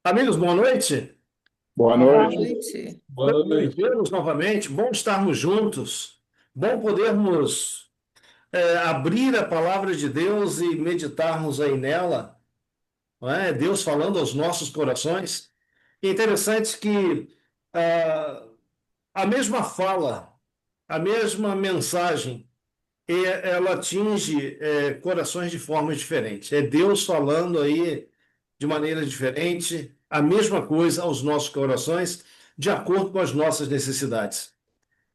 Amigos, boa noite. Boa Boa noite. noite. Bom Boa noite. vê-los novamente, bom estarmos juntos, bom podermos abrir a palavra de Deus e meditarmos aí nela, não é? Deus falando aos nossos corações. E é interessante que ah, a mesma fala, a mesma mensagem, ela atinge corações de formas diferentes. É Deus falando aí de maneira diferente, a mesma coisa aos nossos corações, de acordo com as nossas necessidades.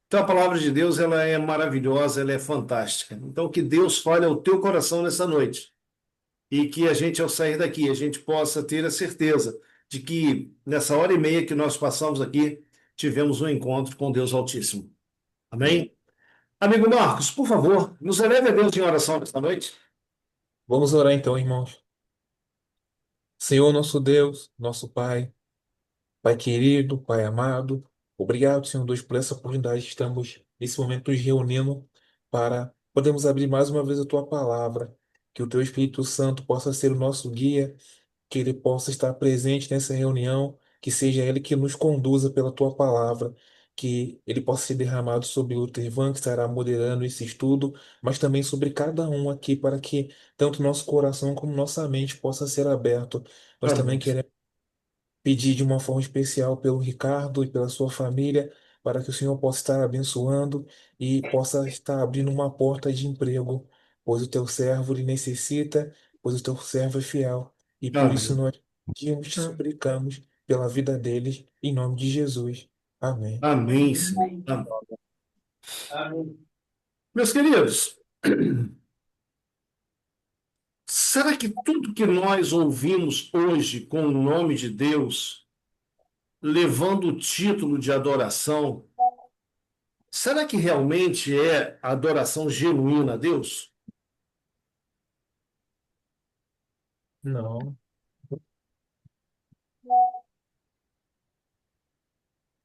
Então, a palavra de Deus, ela é maravilhosa, ela é fantástica. Então, que Deus fale ao teu coração nessa noite e que a gente, ao sair daqui, a gente possa ter a certeza de que nessa hora e meia que nós passamos aqui, tivemos um encontro com Deus Altíssimo. Amém? Amigo Marcos, por favor, nos eleve a Deus em oração nesta noite. Vamos orar então, irmãos. Senhor, nosso Deus, nosso Pai, Pai querido, Pai amado, obrigado, Senhor Deus, por essa oportunidade. Estamos nesse momento nos reunindo para podermos abrir mais uma vez a Tua palavra, que o Teu Espírito Santo possa ser o nosso guia, que ele possa estar presente nessa reunião, que seja ele que nos conduza pela tua palavra, que ele possa ser derramado sobre o Ivan, que estará moderando esse estudo, mas também sobre cada um aqui, para que tanto nosso coração como nossa mente possa ser aberto. Nós também Amém. queremos pedir de uma forma especial pelo Ricardo e pela sua família, para que o Senhor possa estar abençoando e possa estar abrindo uma porta de emprego, pois o teu servo lhe necessita, pois o teu servo é fiel. E por isso Amém. nós pedimos, te suplicamos pela vida deles, em nome de Jesus. Amém. Amém, Senhor. Amém. Amém. Meus queridos, será que tudo que nós ouvimos hoje com o nome de Deus, levando o título de adoração, será que realmente é adoração genuína a Deus? Não.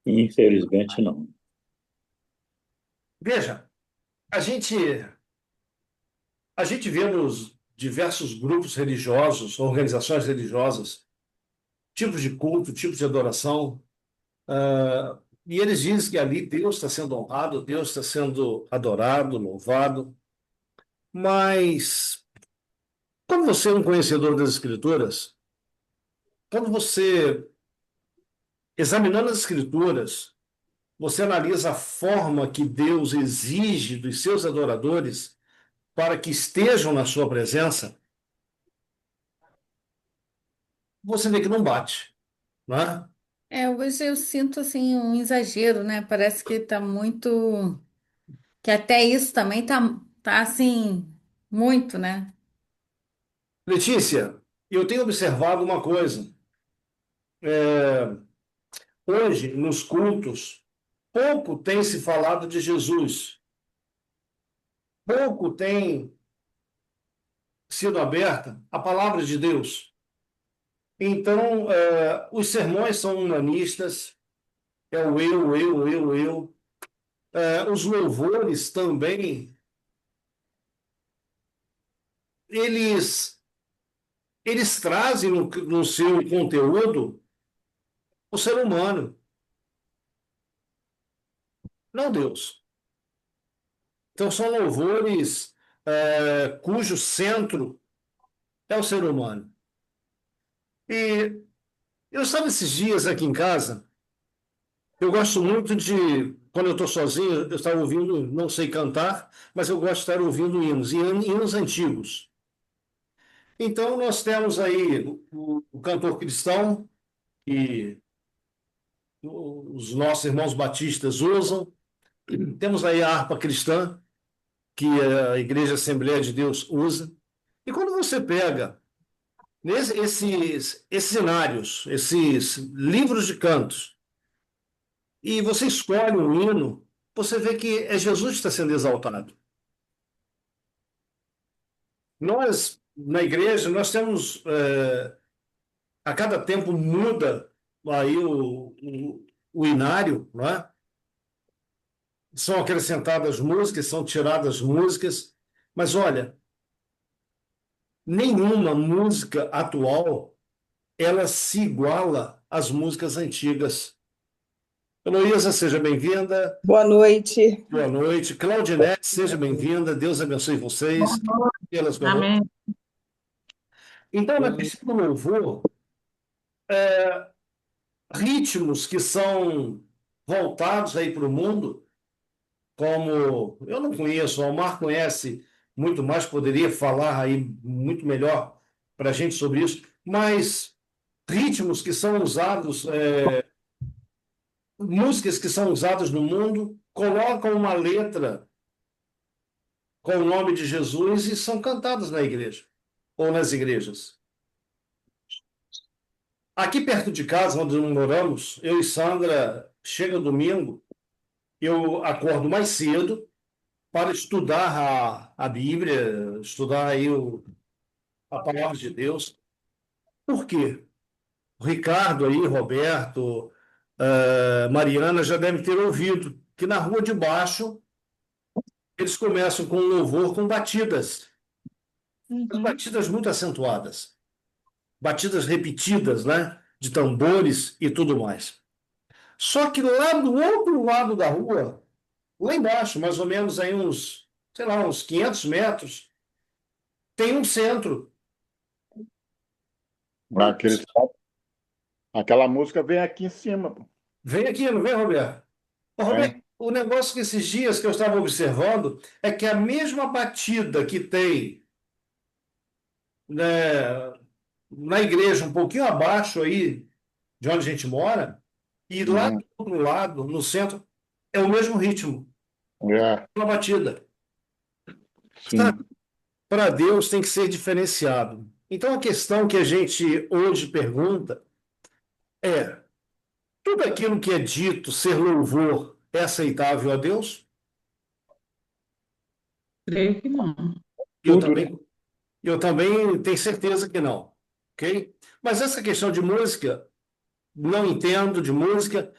Infelizmente, não. Veja, a gente, a gente vê nos diversos grupos religiosos, organizações religiosas, tipos de culto, tipos de adoração, e eles dizem que ali Deus está sendo honrado, Deus está sendo adorado, louvado, mas como você é um conhecedor das Escrituras, quando você, examinando as Escrituras, você analisa a forma que Deus exige dos seus adoradores para que estejam na sua presença, você vê que não bate, né? Hoje eu sinto assim um exagero, né? Parece que tá muito, que até isso também tá assim muito, né? Letícia, eu tenho observado uma coisa. Hoje, nos cultos, pouco tem se falado de Jesus, pouco tem sido aberta a palavra de Deus. Então, os sermões são humanistas, é o eu, eu, eu, eu. Os louvores também, eles, eles trazem no seu conteúdo o ser humano, não Deus. Então, são louvores cujo centro é o ser humano. E eu estava esses dias aqui em casa, eu gosto muito de, quando eu estou sozinho, eu estava ouvindo, não sei cantar, mas eu gosto de estar ouvindo hinos, e hinos antigos. Então, nós temos aí o cantor cristão, que os nossos irmãos batistas usam, temos aí a harpa cristã, que a Igreja Assembleia de Deus usa. E quando você pega esses cenários, esses livros de cantos, e você escolhe um hino, você vê que é Jesus que está sendo exaltado. Nós, na igreja, nós temos, a cada tempo muda aí o inário, não é? São acrescentadas músicas, são tiradas músicas, mas olha, nenhuma música atual ela se iguala às músicas antigas. Heloísa, seja bem-vinda. Boa noite. Boa noite. Claudinete, seja bem-vinda. Deus abençoe vocês. Elas conosco. Amém. Então, na questão do louvor, ritmos que são voltados aí para o mundo, como eu não conheço, o Omar conhece muito mais, poderia falar aí muito melhor para a gente sobre isso, mas ritmos que são usados, músicas que são usadas no mundo, colocam uma letra com o nome de Jesus e são cantadas na igreja ou nas igrejas. Aqui perto de casa, onde nós moramos, eu e Sandra, chega domingo, eu acordo mais cedo para estudar a Bíblia, estudar aí a palavra de Deus. Por quê? O Ricardo aí, Roberto, Mariana já devem ter ouvido que na rua de baixo eles começam com um louvor com batidas, batidas muito acentuadas, batidas repetidas, né? De tambores e tudo mais. Só que lá do outro lado da rua, lá embaixo, mais ou menos aí uns, sei lá, uns 500 metros, tem um centro. Aquele, aquela música vem aqui em cima, pô. Vem aqui, não vem, Roberto? Ô, Roberto, Vem. o negócio que esses dias que eu estava observando é que a mesma batida que tem, né, na igreja, um pouquinho abaixo aí de onde a gente mora, e lá do Uhum. outro lado, no centro, é o mesmo ritmo, É, uma batida. sim. Para Deus tem que ser diferenciado. Então a questão que a gente hoje pergunta é: tudo aquilo que é dito ser louvor é aceitável a Deus? Creio que não. Eu Tudo, né? também, eu também tenho certeza que não, ok? Mas essa questão de música, não entendo de música.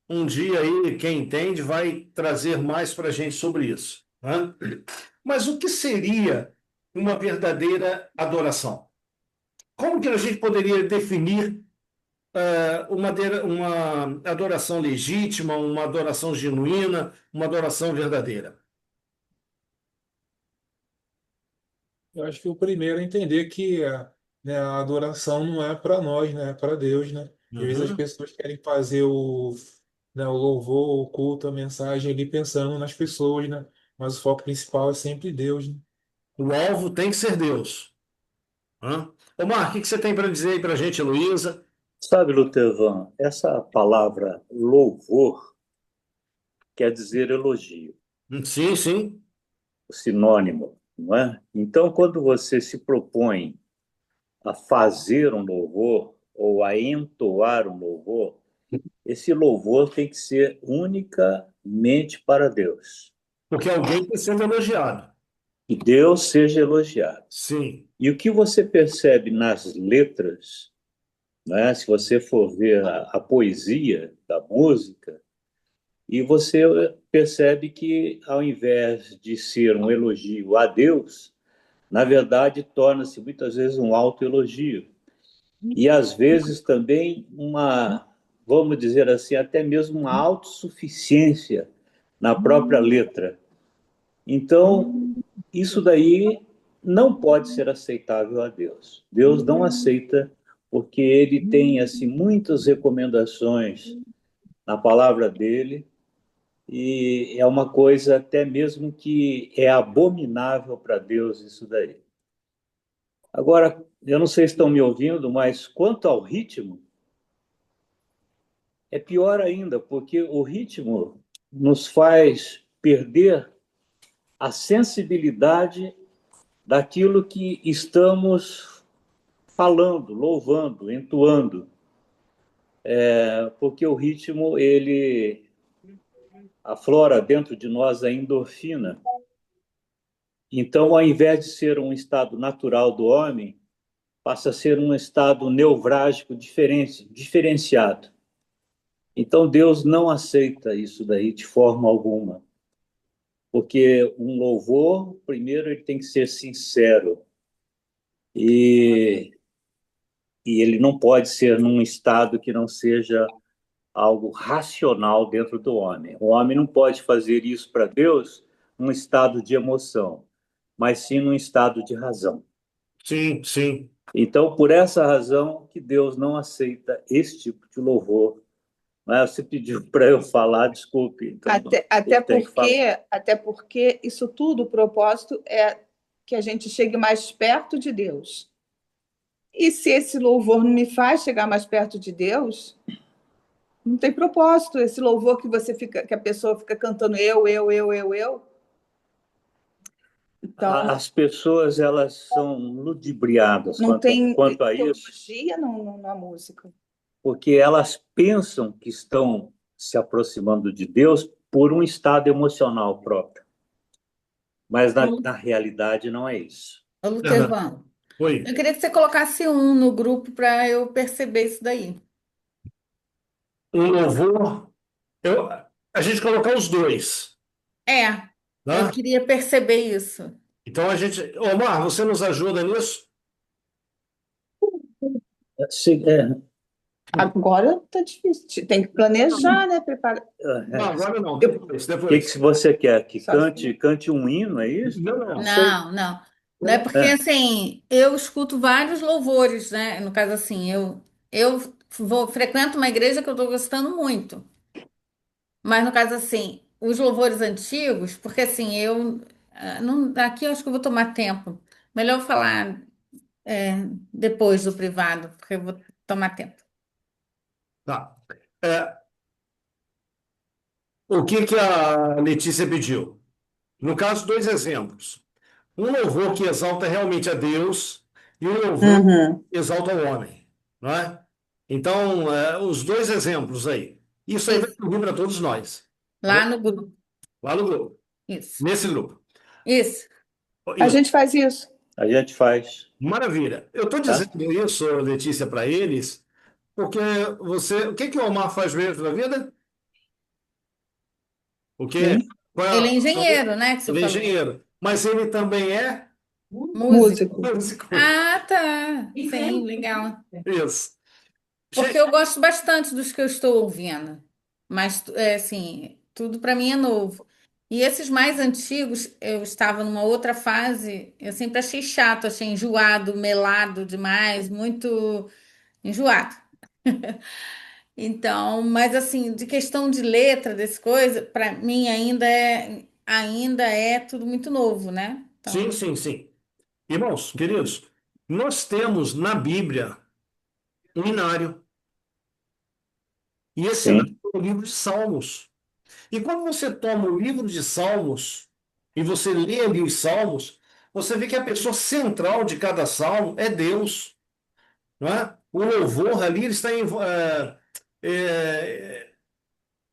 Um dia aí, quem entende vai trazer mais para a gente sobre isso, né? Mas o que seria uma verdadeira adoração? Como que a gente poderia definir uma adoração legítima, uma adoração genuína, uma adoração verdadeira? Eu acho que o primeiro é entender que né, a adoração não é para nós, né, é para Deus, né? Às vezes as Uhum. pessoas querem fazer né, o louvor, o culto, a mensagem ali pensando nas pessoas, né? Mas o foco principal é sempre Deus, né? O alvo tem que ser Deus. Hã? Omar, o que você tem para dizer aí para a gente, Luísa? Sabe, Lutevan, essa palavra louvor quer dizer elogio, Sim, sim. o sinônimo, não é? Então, quando você se propõe a fazer um louvor ou a entoar um louvor, esse louvor tem que ser unicamente para Deus. Porque alguém está sendo elogiado. Que Deus seja elogiado. Sim. E o que você percebe nas letras, né? Se você for ver a poesia da música, e você percebe que, ao invés de ser um elogio a Deus, na verdade, torna-se muitas vezes um autoelogio. E, às vezes, também uma, vamos dizer assim, até mesmo uma autossuficiência na própria letra. Então, isso daí não pode ser aceitável a Deus. Deus não aceita porque ele tem assim muitas recomendações na palavra dele e é uma coisa até mesmo que é abominável para Deus isso daí. Agora, eu não sei se estão me ouvindo, mas quanto ao ritmo, é pior ainda, porque o ritmo nos faz perder a sensibilidade daquilo que estamos falando, louvando, entoando, porque o ritmo ele aflora dentro de nós a endorfina. Então, ao invés de ser um estado natural do homem, passa a ser um estado neurálgico diferenciado. Então, Deus não aceita isso daí de forma alguma, porque um louvor, primeiro, ele tem que ser sincero. E E ele não pode ser num estado que não seja algo racional dentro do homem. O homem não pode fazer isso para Deus num estado de emoção, mas sim num estado de razão. Sim, sim. Então, por essa razão que Deus não aceita esse tipo de louvor. Mas você pediu para eu falar, desculpe. Então, Até porque isso tudo, o propósito é que a gente chegue mais perto de Deus. E se esse louvor não me faz chegar mais perto de Deus, não tem propósito. Esse louvor que a pessoa fica cantando eu. Então, as pessoas elas são ludibriadas não tem quanto a isso, teologia na música. porque elas pensam que estão se aproximando de Deus por um estado emocional próprio. Mas na realidade não é isso. Ô, Lutevão, Oi. eu queria que você colocasse um no grupo para eu perceber isso daí. Um louvor. A gente colocar os dois, É, eu né? queria perceber isso. Então a gente. Omar, você nos ajuda nisso? Agora tá difícil. Tem que planejar, né? Preparar. Não, agora não. O Depois. que você quer? Que cante um hino, é isso? Não, não. Não. Não é porque assim, eu escuto vários louvores, né? No caso assim, eu frequento uma igreja que eu estou gostando muito. Mas no caso assim, os louvores antigos, porque assim, não, aqui eu acho que eu vou tomar tempo. Melhor eu falar depois do privado, porque eu vou tomar tempo. Tá. É, o que que a Letícia pediu? No caso, dois exemplos. Um louvor que exalta realmente a Deus e um louvor que exalta o homem, não é? Então, os dois exemplos aí. Isso aí vai Isso, servir para todos nós, tá lá bom? no grupo. Lá no grupo, Isso. nesse grupo. Isso. A Isso. gente faz isso. A gente faz, Maravilha. Eu estou tá? dizendo isso, Letícia, para eles, porque o que que o Omar faz mesmo na vida? O quê? Sim. Qual é Ele é a profissão dele? engenheiro, né, que você Ele é falou? engenheiro, mas ele também é Músico. Músico. músico. Ah, tá. Sim, legal. Isso. Porque eu gosto bastante dos que eu estou ouvindo. Mas, assim, tudo para mim é novo. E esses mais antigos, eu estava numa outra fase, eu sempre achei chato, achei enjoado, melado demais, muito enjoado. Então, mas assim, de questão de letra, desse coisa, para mim ainda é tudo muito novo, né? Sim, Então, sim, sim. Irmãos, queridos, nós temos na Bíblia um inário, e esse inário Sim. é o livro de Salmos. E quando você toma o livro de Salmos e você lê ali os Salmos, você vê que a pessoa central de cada salmo é Deus, não é? O louvor ali ele está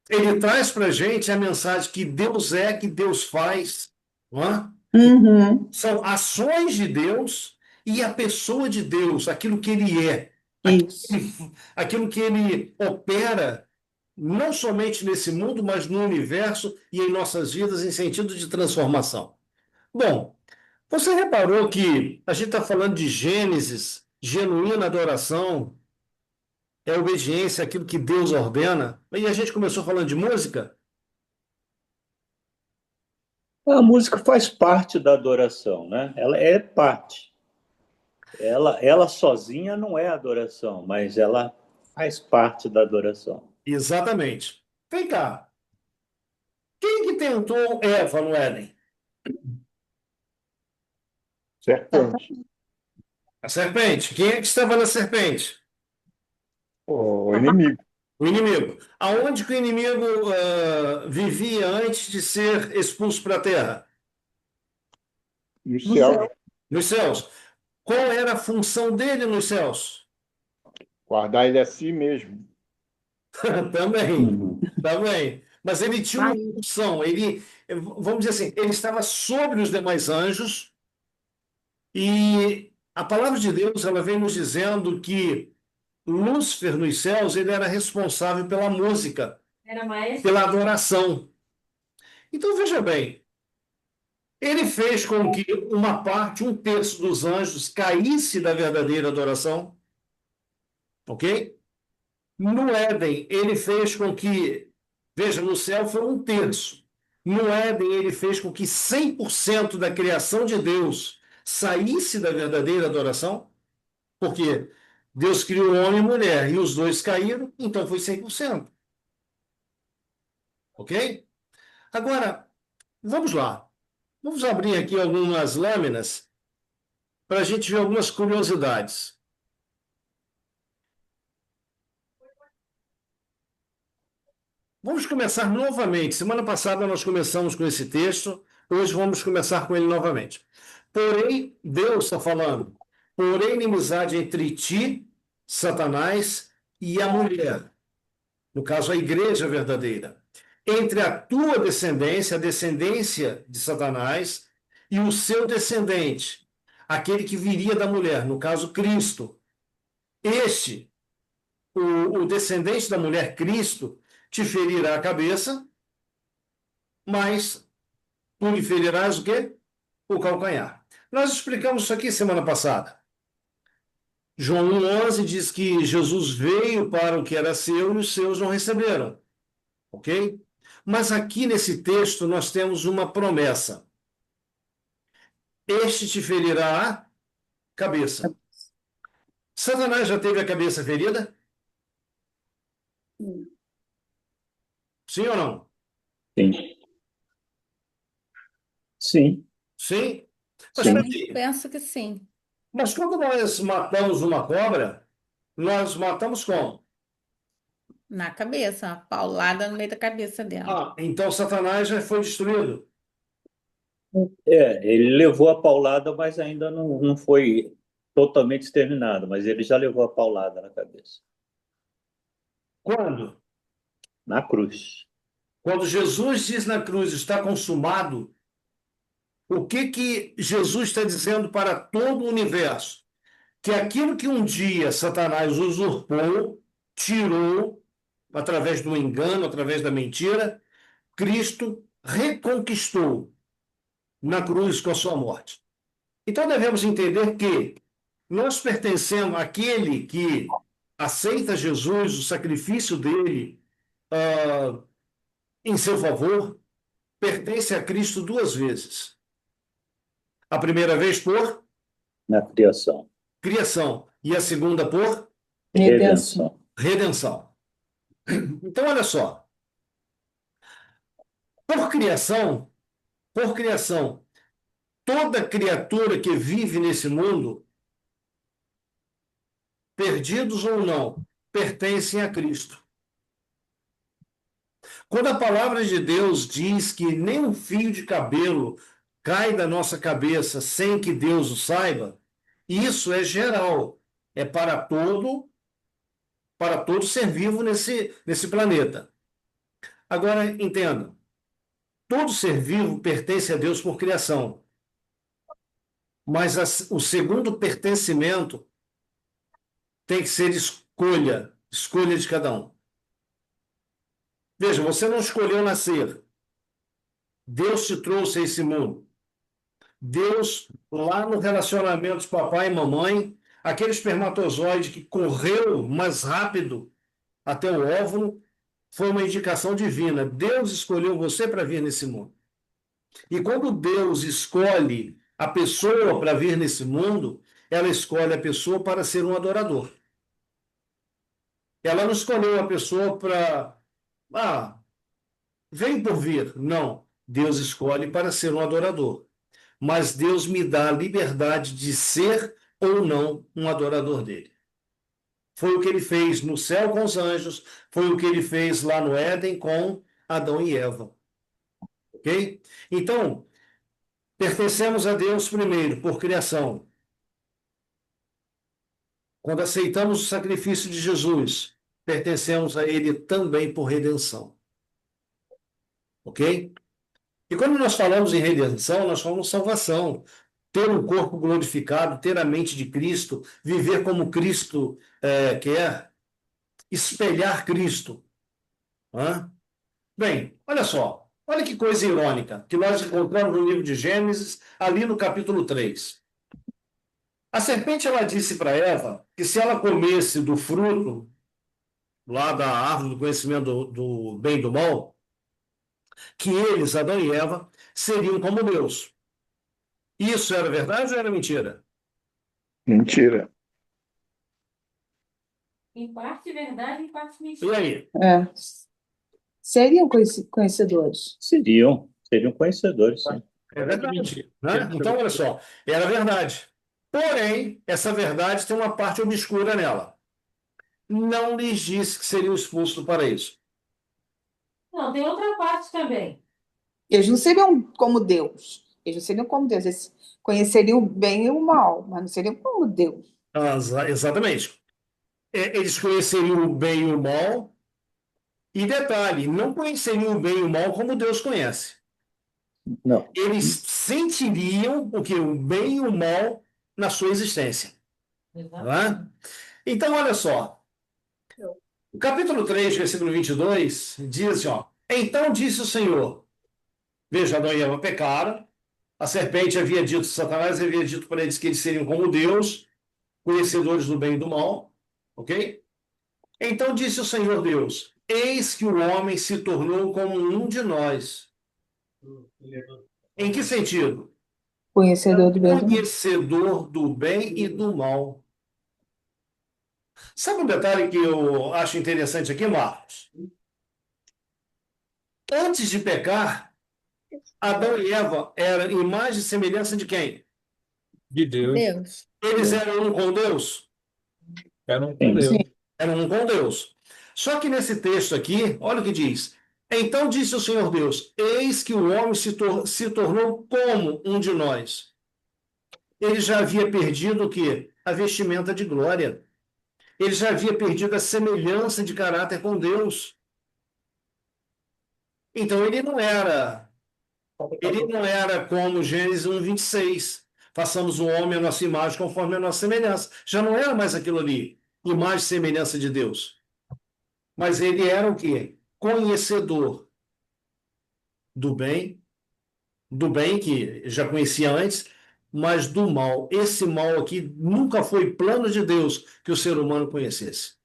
ele traz para a gente a mensagem que Deus é, que Deus faz, não é? Uhum. São ações de Deus e a pessoa de Deus, aquilo que ele é, Isso. aquilo que ele opera, não somente nesse mundo, mas no universo e em nossas vidas em sentido de transformação. Bom, você reparou que a gente está falando de Gênesis, genuína adoração, é obediência àquilo que Deus ordena, e a gente começou falando de música? A música faz parte da adoração, né? Ela é parte. Ela sozinha não é adoração, mas ela faz parte da adoração. Exatamente. Vem cá, quem que tentou Eva no Éden? Serpente. A serpente. Quem é que estava na serpente? O inimigo. O inimigo. Aonde que o inimigo vivia antes de ser expulso para a terra? No céu, Nos céus. Qual era a função dele nos céus? guardar ele a si mesmo. Também, também. Mas ele tinha uma função, vamos dizer assim, ele estava sobre os demais anjos e a palavra de Deus, ela vem nos dizendo que Lúcifer nos céus, ele era responsável pela música, pela adoração. Então veja bem, ele fez com que uma parte, um terço dos anjos caísse da verdadeira adoração. ok? No Éden, ele fez com que, veja, no céu foi um terço. No Éden, ele fez com que 100% da criação de Deus saísse da verdadeira adoração, porque Deus criou homem e mulher e os dois caíram, então foi 100%. Ok? Agora, vamos lá. Vamos abrir aqui algumas lâminas para a gente ver algumas curiosidades. Vamos começar novamente. Semana passada nós começamos com esse texto, hoje vamos começar com ele novamente. Porém, Deus está falando, porém, inimizade entre ti, Satanás, e a mulher, no caso, a igreja verdadeira, entre a tua descendência, a descendência de Satanás, e o seu descendente, aquele que viria da mulher, no caso, Cristo. Este, o descendente da mulher, Cristo, te ferirá a cabeça, mas tu lhe ferirás o quê? O calcanhar. Nós explicamos isso aqui semana passada. João 1,11 diz que Jesus veio para o que era seu e os seus não receberam. Ok? Mas aqui nesse texto nós temos uma promessa. Este te ferirá a cabeça. Satanás já teve a cabeça ferida? Sim ou não? Sim. Sim, Sim. Mas sim. peraí. Penso que sim. Mas quando nós matamos uma cobra, nós matamos como? Na cabeça, uma paulada no meio da cabeça dela. Ah, então Satanás já foi destruído. Ele levou a paulada, mas ainda não foi totalmente exterminado, mas ele já levou a paulada na cabeça, Quando? na cruz. Quando Jesus diz na cruz, está consumado, o que Jesus está dizendo para todo o universo? Que aquilo que um dia Satanás usurpou, tirou, através do engano, através da mentira, Cristo reconquistou na cruz com a sua morte. Então devemos entender que nós pertencemos àquele que aceita Jesus, o sacrifício dele em seu favor, pertence a Cristo duas vezes. A primeira vez por Na criação. criação e a segunda por Redenção. redenção. Então, olha só. Por criação, toda criatura que vive nesse mundo, perdidos ou não, pertencem a Cristo. Quando a palavra de Deus diz que nem um fio de cabelo cai da nossa cabeça sem que Deus o saiba, isso é geral, é para todo ser vivo nesse planeta. Agora, entenda, todo ser vivo pertence a Deus por criação, mas o segundo pertencimento tem que ser escolha de cada um. Veja, você não escolheu nascer. Deus te trouxe a esse mundo. Deus, lá no relacionamento de papai e mamãe, aquele espermatozoide que correu mais rápido até o óvulo, foi uma indicação divina. Deus escolheu você para vir nesse mundo. E quando Deus escolhe a pessoa para vir nesse mundo, ela escolhe a pessoa para ser um adorador. Ela não escolheu a pessoa para. Vem por vir. Não. Deus escolhe para ser um adorador. Mas Deus me dá a liberdade de ser ou não um adorador dele. Foi o que ele fez no céu com os anjos, foi o que ele fez lá no Éden com Adão e Eva. Ok? Então, pertencemos a Deus primeiro, por criação. Quando aceitamos o sacrifício de Jesus, pertencemos a Ele também por redenção. Ok? E quando nós falamos em redenção, nós falamos salvação. Ter um corpo glorificado, ter a mente de Cristo, viver como Cristo quer, espelhar Cristo. Hã? Bem, olha só. Olha que coisa irônica que nós encontramos no livro de Gênesis, ali no capítulo 3. A serpente, ela disse para Eva que se ela comesse do fruto lá da árvore do conhecimento do bem e do mal, que eles, Adão e Eva, seriam como Deus. Isso era verdade ou era mentira? Mentira. Em parte verdade, em parte E mentira. aí? É. Seriam conhecedores. Seriam conhecedores, sim. É verdade, né? Então, olha só, era verdade. Porém, essa verdade tem uma parte obscura nela. Não lhes disse que seriam expulsos do paraíso. Não, tem outra parte também. Eles não seriam como Deus. Eles não seriam como Deus. Eles conheceriam o bem e o mal, mas não seriam como Deus. Exatamente. Eles conheceriam o bem e o mal, e detalhe, não conheceriam o bem e o mal como Deus conhece. Não. Eles sentiriam o que? O bem e o mal na sua existência. Não é? Então, olha só. O capítulo 3, versículo 22, diz assim, ó. Então disse o Senhor, veja, Adão e Eva pecaram, a serpente havia dito, Satanás havia dito para eles que eles seriam como Deus, conhecedores do bem e do mal, ok? Então disse o Senhor Deus, eis que o homem se tornou como um de nós. Em que sentido? Conhecedor do bem e do mal. Conhecedor do bem e do mal. Sabe um detalhe que eu acho interessante aqui, Marcos? Antes de pecar, Adão e Eva eram imagem e semelhança de quem? De Deus. Deus. Eles eram um com Deus? Eram com Deus. Sim. Eram um com Deus. Só que nesse texto aqui, olha o que diz. Então disse o Senhor Deus, eis que o homem se tornou como um de nós. Ele já havia perdido o quê? A vestimenta de glória. Ele já havia perdido a semelhança de caráter com Deus. Então ele não era como Gênesis 1:26. Façamos o homem à nossa imagem conforme a nossa semelhança. Já não era mais aquilo ali, imagem e semelhança de Deus. Mas ele era o quê? Conhecedor do bem que já conhecia antes, mas do mal. Esse mal aqui nunca foi plano de Deus que o ser humano conhecesse.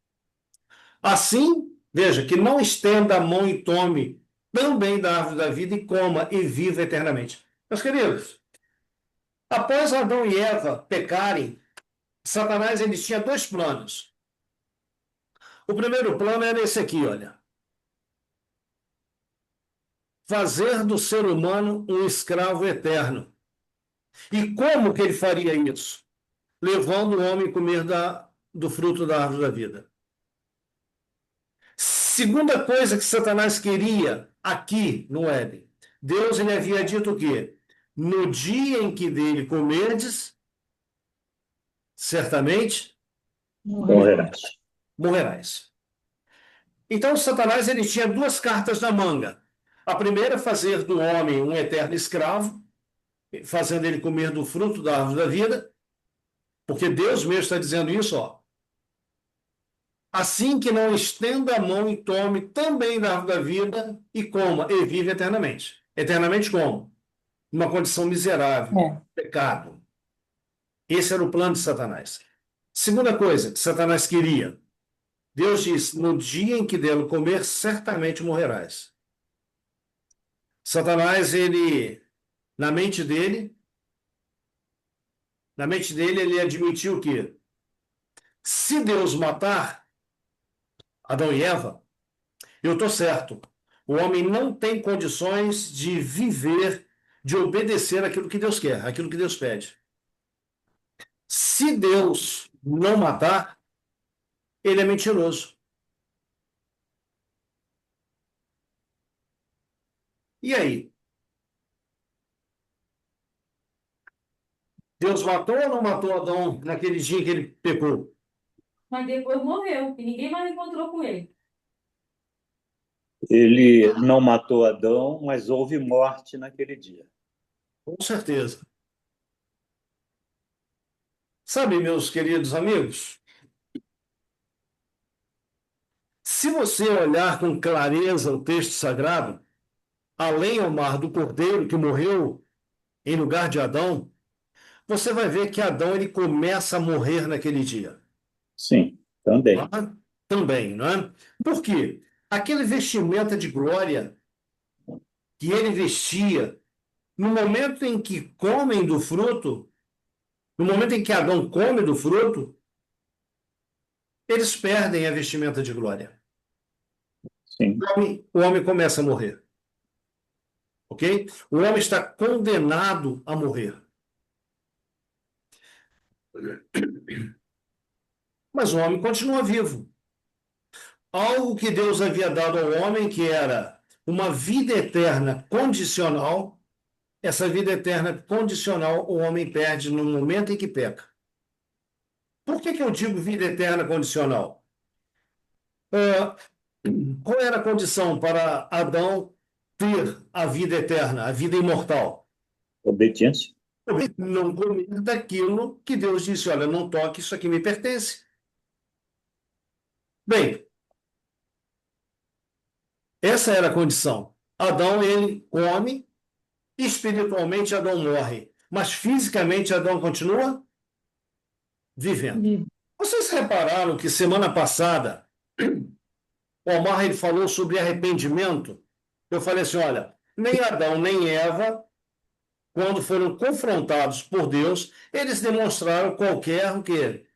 Assim, veja, que não estenda a mão e tome também da árvore da vida e coma e viva eternamente. Meus queridos, após Adão e Eva pecarem, Satanás ele tinha dois planos. O primeiro plano era esse aqui, olha. Fazer do ser humano um escravo eterno. E como que ele faria isso? Levando o homem a comer do fruto da árvore da vida. Segunda coisa que Satanás queria aqui no Éden. Deus ele havia dito o quê? No dia em que dele comerdes, certamente Morrerás. morrerás. Então, Satanás ele tinha duas cartas na manga. A primeira, fazer do homem um eterno escravo, fazendo ele comer do fruto da árvore da vida, porque Deus mesmo está dizendo isso, ó. Assim que não estenda a mão e tome também da árvore da vida e coma e vive eternamente. Eternamente como? Numa condição miserável, pecado. Esse era o plano de Satanás. Segunda coisa que Satanás queria, Deus disse, no dia em que dele comer, certamente morrerás. Satanás, ele, na mente dele, ele admitiu que se Deus matar Adão e Eva, eu estou certo. O homem não tem condições de viver, de obedecer aquilo que Deus quer, aquilo que Deus pede. Se Deus não matar, ele é mentiroso. E aí? Deus matou ou não matou Adão naquele dia que ele pecou? Mas depois morreu, e ninguém mais encontrou com ele. Ele não matou Adão, mas houve morte naquele dia. Com certeza. Sabe, meus queridos amigos, se você olhar com clareza o texto sagrado, além ao mar do Cordeiro que morreu em lugar de Adão, você vai ver que Adão ele começa a morrer naquele dia. Sim, também. Ah, também, não é? Por quê? Aquele vestimenta de glória que ele vestia, no momento em que comem do fruto, no momento em que Adão come do fruto, eles perdem a vestimenta de glória. Sim, O homem começa a morrer, ok? O homem está condenado a morrer. Mas o homem continua vivo. Algo que Deus havia dado ao homem, que era uma vida eterna condicional, essa vida eterna condicional o homem perde no momento em que peca. Por que eu digo vida eterna condicional? Ah, qual era a condição para Adão ter a vida eterna, a vida imortal? obediência. Não comer daquilo que Deus disse: olha, não toque, isso aqui me pertence. Bem, essa era a condição. Adão, ele come, espiritualmente Adão morre, mas fisicamente Adão continua vivendo. Vocês repararam que semana passada o Omar ele falou sobre arrependimento? Eu falei assim, olha, nem Adão nem Eva, quando foram confrontados por Deus, eles demonstraram qualquer o quê?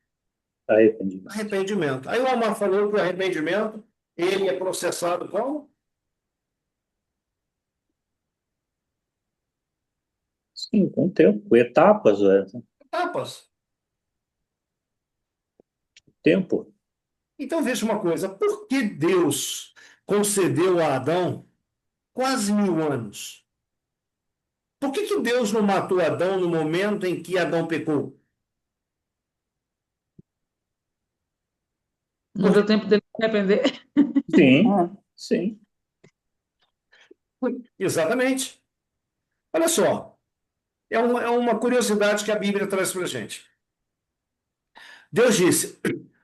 Arrependimento. Arrependimento. Aí o Omar falou que o arrependimento ele é processado como? Sim, com tempo. Etapas, Etapas. tempo. Então veja uma coisa, por que Deus concedeu a Adão quase 1000 anos? Por que Deus não matou Adão no momento em que Adão pecou? Não deu tempo dele se arrepender. Sim, sim. Exatamente. Olha só, é uma curiosidade que a Bíblia traz para a gente. Deus disse: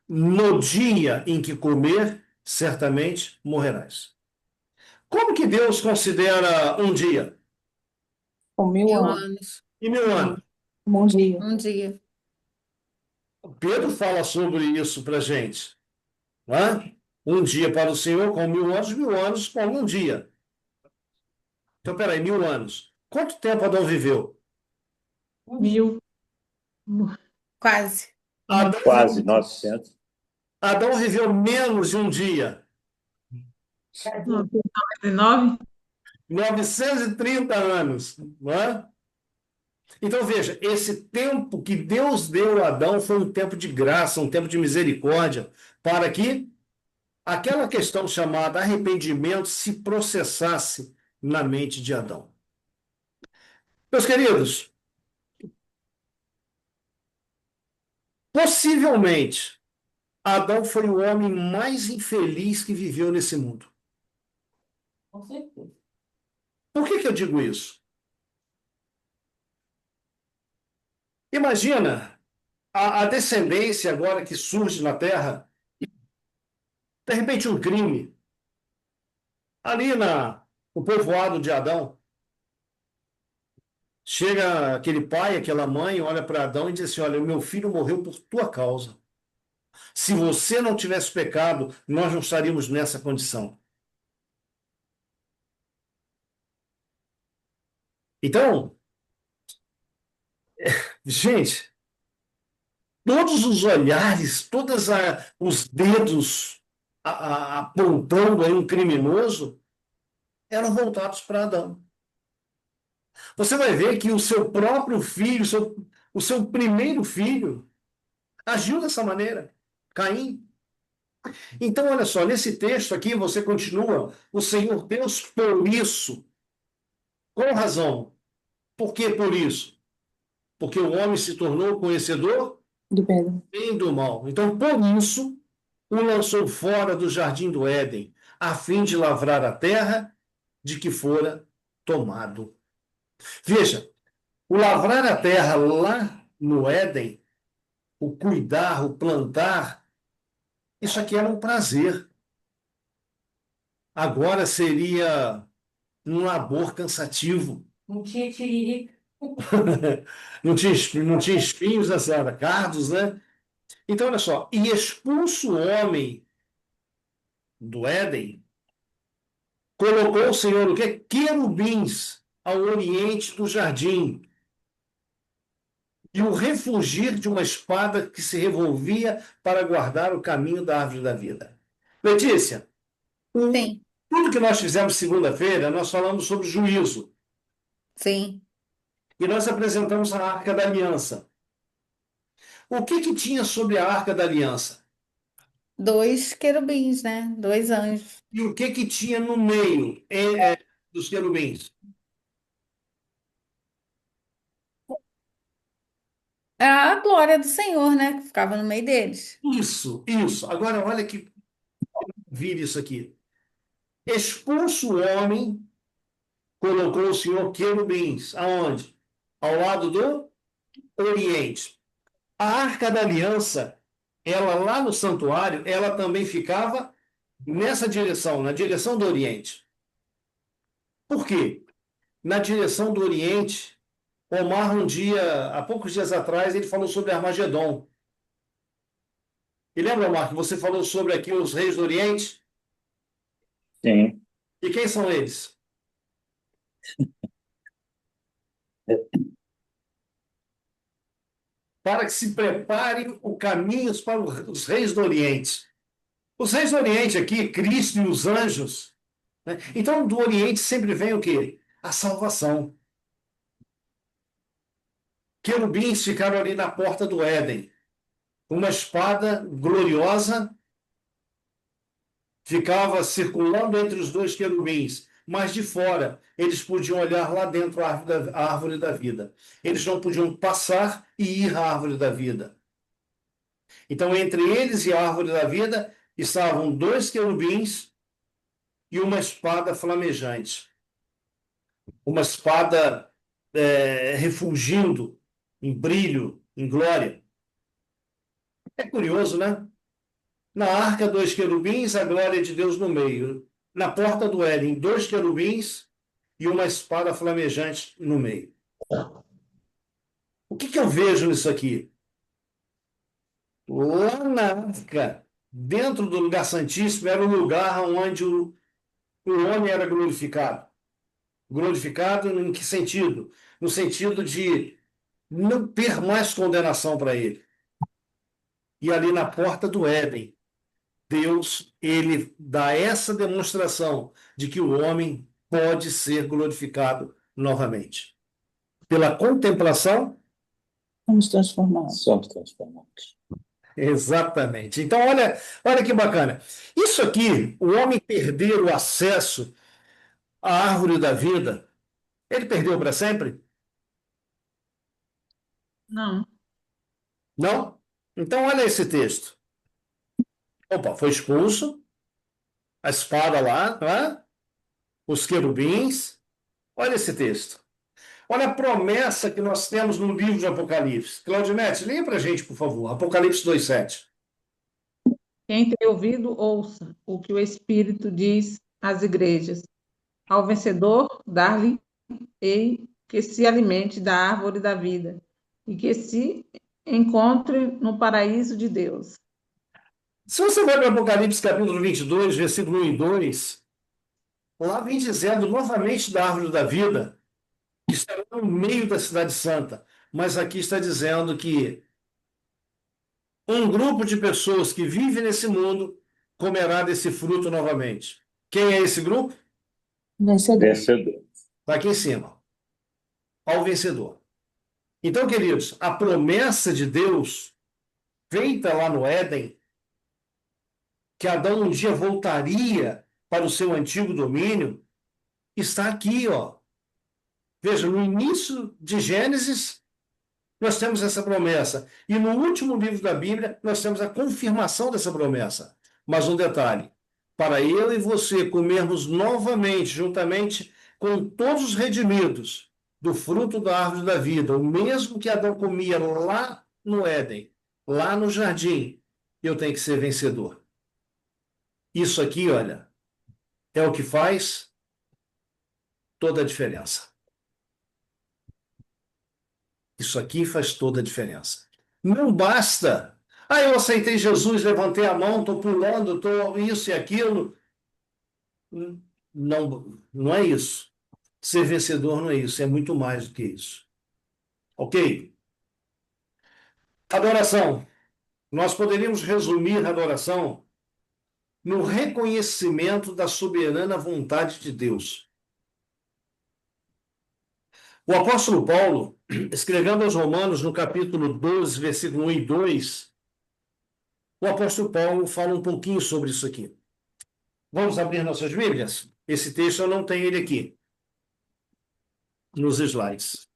no dia em que comer, certamente morrerás. Como que Deus considera um dia? Com 1000 anos. anos. E 1000 anos? Bom dia. Um dia. Pedro fala sobre isso para a gente. Não é? Um dia para o Senhor com 1000 anos como um dia. Então, peraí, 1000 anos. Quanto tempo Adão viveu? 1000. Quase. Adão Quase viveu, 900. Adão viveu menos de um dia. 99. 930 anos. Não é? Então, veja, esse tempo que Deus deu a Adão foi um tempo de graça, um tempo de misericórdia, para que aquela questão chamada arrependimento se processasse na mente de Adão. Meus queridos, possivelmente, Adão foi o homem mais infeliz que viveu nesse mundo. Com certeza. Por que eu digo isso? Imagina a descendência agora que surge na Terra, de repente um crime, ali no povoado de Adão. Chega aquele pai, aquela mãe, olha para Adão e diz assim: olha, meu filho morreu por tua causa. Se você não tivesse pecado, nós não estaríamos nessa condição. Então, gente, todos os olhares, todos os dedos apontando aí um criminoso eram voltados para Adão. Você vai ver que o seu próprio filho, o seu primeiro filho, agiu dessa maneira, Caim. Então, olha só, nesse texto aqui você continua, o Senhor Deus por isso. Qual razão? Por que por isso? Porque o homem se tornou conhecedor Do bem. bem e do mal. Então, por isso, o lançou fora do jardim do Éden, a fim de lavrar a terra de que fora tomado. Veja, o lavrar a terra lá no Éden, o cuidar, o plantar, isso aqui era um prazer. Agora seria um labor cansativo. Não tinha tiririca. Não tinha espinhos nessa área, cardos, né? Então, olha só, e expulso o homem do Éden, colocou o Senhor o quê? Querubins ao oriente do jardim, e o refugir de uma espada que se revolvia para guardar o caminho da árvore da vida. Letícia, Sim, tudo que nós fizemos segunda-feira, nós falamos sobre juízo, sim. e nós apresentamos a Arca da Aliança. O que que tinha sobre a Arca da Aliança? Dois querubins, né? Dois anjos. E o que que tinha no meio dos querubins? É a glória do Senhor, né? Que ficava no meio deles. Isso, isso. Agora, olha que vira isso aqui. Expulso o homem, colocou o Senhor querubins. Aonde? Ao lado do Oriente. A Arca da Aliança, ela lá no santuário, ela também ficava nessa direção, na direção do Oriente. Por quê? Na direção do Oriente, Omar, um dia, há poucos dias atrás, ele falou sobre Armagedon. E lembra, Omar, que você falou sobre aqui os reis do Oriente? Sim. E quem são eles? Para que se preparem o caminho para os reis do Oriente. Os reis do Oriente aqui, Cristo e os anjos, né? Então, do Oriente sempre vem o quê? A salvação. Querubins ficaram ali na porta do Éden. Uma espada gloriosa ficava circulando entre os dois querubins, mas de fora eles podiam olhar lá dentro a árvore da vida. Eles não podiam passar e ir à árvore da vida. Então, entre eles e a árvore da vida estavam dois querubins e uma espada flamejante. Uma espada refulgindo em brilho, em glória. É curioso, né? Na arca, dois querubins, a glória de Deus no meio. Na porta do Éden, dois querubins e uma espada flamejante no meio. O que que eu vejo nisso aqui? Lá na arca, dentro do lugar santíssimo, era o lugar onde o homem era glorificado. Glorificado em que sentido? No sentido de não ter mais condenação para ele. E ali na porta do Éden, Deus, ele dá essa demonstração de que o homem pode ser glorificado novamente. Pela contemplação. Vamos transformados. Somos transformados. Exatamente. Então, olha que bacana. Isso aqui, o homem perder o acesso à árvore da vida, ele perdeu para sempre? Não. Não? Então, olha esse texto. Opa, foi expulso, a espada lá, não é? Os querubins. Olha esse texto. Olha a promessa que nós temos no livro de Apocalipse. Claudinete, leia para a gente, por favor. Apocalipse 2:7. Quem tem ouvido, ouça o que o Espírito diz às igrejas. Ao vencedor, dar-lhe-ei que se alimente da árvore da vida e que se encontre no paraíso de Deus. Se você vai para Apocalipse capítulo 22, versículo 1 e 2, lá vem dizendo novamente da árvore da vida, que estará no meio da cidade santa. Mas aqui está dizendo que um grupo de pessoas que vive nesse mundo comerá desse fruto novamente. Quem é esse grupo? Vencedor. Vencedor. Está aqui em cima. Ao vencedor. Então, queridos, a promessa de Deus, feita lá no Éden, que Adão um dia voltaria para o seu antigo domínio, está aqui, ó. Veja, no início de Gênesis, nós temos essa promessa. E no último livro da Bíblia, nós temos a confirmação dessa promessa. Mas um detalhe: para eu e você comermos novamente, juntamente com todos os redimidos, do fruto da árvore da vida, o mesmo que Adão comia lá no Éden, lá no jardim, eu tenho que ser vencedor. Isso aqui, olha, é o que faz toda a diferença. Isso aqui faz toda a diferença. Não basta. Ah, eu aceitei Jesus, levantei a mão, estou pulando, estou isso e aquilo. Não, não é isso. Ser vencedor não é isso, é muito mais do que isso. Ok? Adoração. Nós poderíamos resumir a adoração no reconhecimento da soberana vontade de Deus. O apóstolo Paulo, escrevendo aos Romanos, no capítulo 12, versículo 1 e 2, o apóstolo Paulo fala um pouquinho sobre isso aqui. Vamos abrir nossas Bíblias? Esse texto eu não tenho ele aqui, nos slides.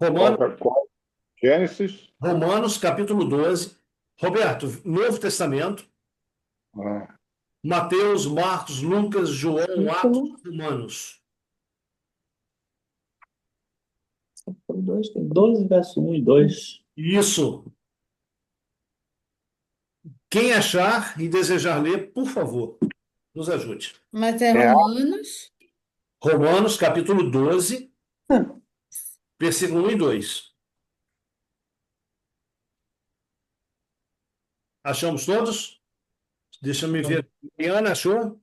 Romanos, Qual? Gênesis? Romanos, capítulo 12. Roberto, Novo Testamento, Ah, Mateus, Marcos, Lucas, João, Atos, Romanos. 12, verso 1 e 2. Isso. Quem achar e desejar ler, por favor, nos ajude. Mas é É. Romanos. Romanos, capítulo 12, versículo 1 e 2. Achamos todos? Deixa eu me ver. Mariana, achou?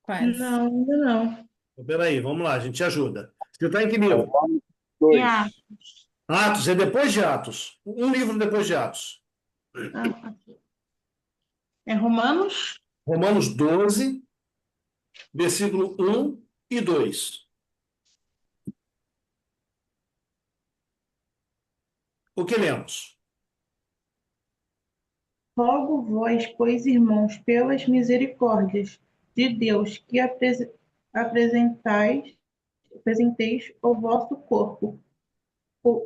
Quase. Não, ainda não. Espera aí, vamos lá, a gente te ajuda. Você está em que livro? Em 2. Atos. Atos, é depois de Atos. Um livro depois de Atos. Ah, aqui. É Romanos? Romanos 12, versículo 1 e 2. O que lemos? Rogo vós, pois, irmãos, pelas misericórdias de Deus, que apresenteis o vosso corpo por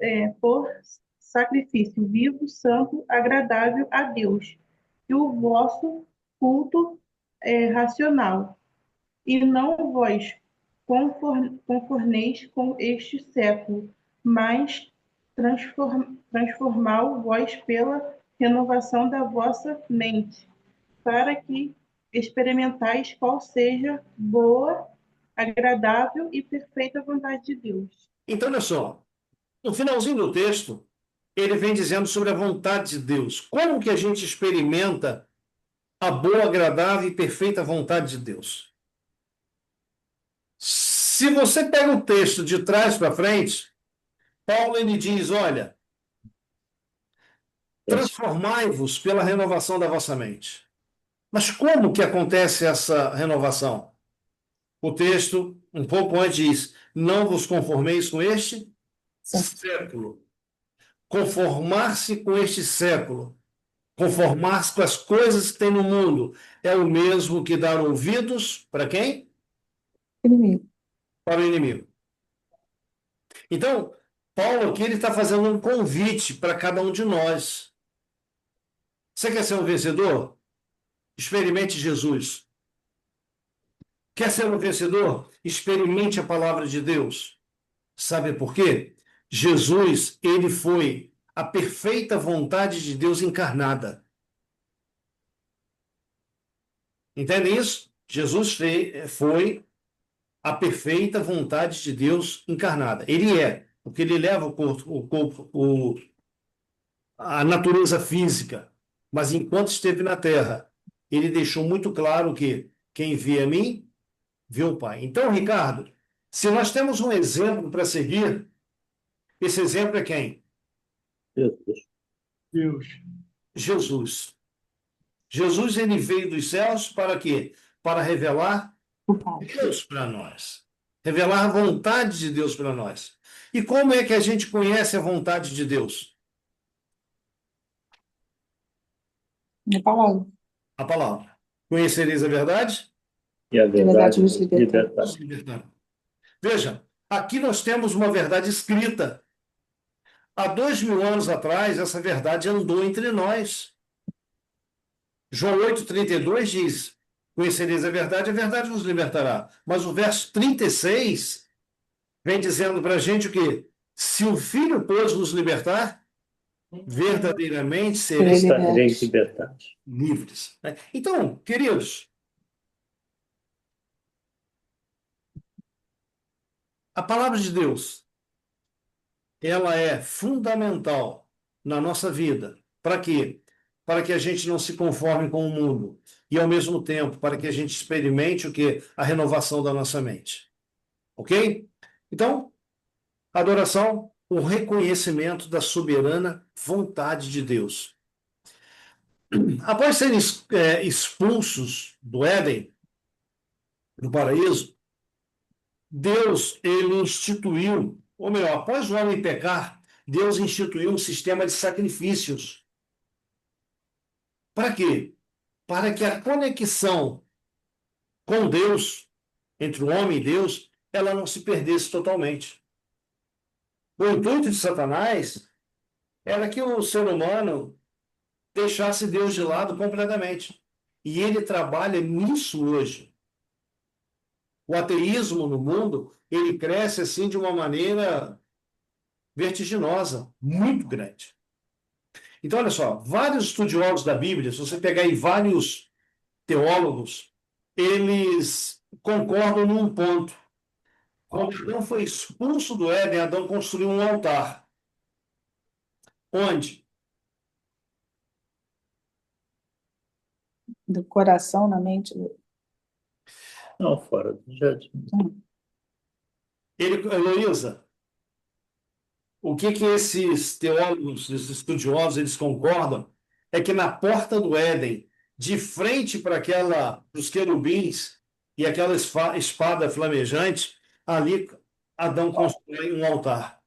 sacrifício vivo, santo, agradável a Deus, e o vosso culto racional. E não vós conformeis com este século, mas transformai-vos pela renovação da vossa mente, para que experimentais qual seja boa, agradável e perfeita vontade de Deus. Então, olha só. No finalzinho do texto, ele vem dizendo sobre a vontade de Deus. Como que a gente experimenta a boa, agradável e perfeita vontade de Deus? Se você pega o texto de trás para frente, Paulo ele diz, olha, transformai-vos pela renovação da vossa mente. Mas como que acontece essa renovação? O texto, um pouco antes, diz, não vos conformeis com este século. Conformar-se com este século, conformar-se com as coisas que tem no mundo, é o mesmo que dar ouvidos para quem? Para o inimigo. Então, Paulo aqui ele está fazendo um convite para cada um de nós. Você quer ser um vencedor? Experimente Jesus. Quer ser um vencedor? Experimente a palavra de Deus. Sabe por quê? Jesus, ele foi a perfeita vontade de Deus encarnada. Entende isso? Jesus foi a perfeita vontade de Deus encarnada. Ele é, porque ele leva a natureza física. Mas enquanto esteve na terra, ele deixou muito claro que quem vê a mim, vê o Pai. Então, Ricardo, se nós temos um exemplo para seguir, esse exemplo é quem? Deus. Jesus. Jesus ele veio dos céus para quê? Para revelar Deus para nós. Revelar a vontade de Deus para nós. E como é que a gente conhece a vontade de Deus? Na palavra. A palavra. Conhecereis a verdade? E a A verdade verdade nos nos libertará. libertará. Se libertará. Veja, aqui nós temos uma verdade escrita. Há 2000 anos atrás, essa verdade andou entre nós. João 8,32 diz: conhecereis a verdade vos libertará. Mas o verso 36 vem dizendo para a gente o quê? Se o Filho pôs nos libertar, verdadeiramente sereis Estareis libertados. livres. Então, queridos, a palavra de Deus, ela é fundamental na nossa vida. Para quê? Para que a gente não se conforme com o mundo e, ao mesmo tempo, para que a gente experimente o que? A renovação da nossa mente. Ok? Então, adoração, o reconhecimento da soberana vontade de Deus. Após serem expulsos do Éden, do paraíso, Deus, ele instituiu, ou melhor, após o homem pecar, Deus instituiu um sistema de sacrifícios. Para quê? Para que a conexão com Deus, entre o homem e Deus, ela não se perdesse totalmente. O intuito de Satanás era que o ser humano deixasse Deus de lado completamente. E ele trabalha nisso hoje. O ateísmo no mundo, ele cresce assim de uma maneira vertiginosa, muito grande. Então, olha só, vários estudiosos da Bíblia, se você pegar aí vários teólogos, eles concordam num ponto. Quando Adão foi expulso do Éden, Adão construiu um altar. Onde? Do coração na mente. Não, fora do jardim. Heloísa, o que esses teólogos, esses estudiosos, eles concordam é que na porta do Éden, de frente para os querubins e aquela espada flamejante, ali Adão constrói um altar.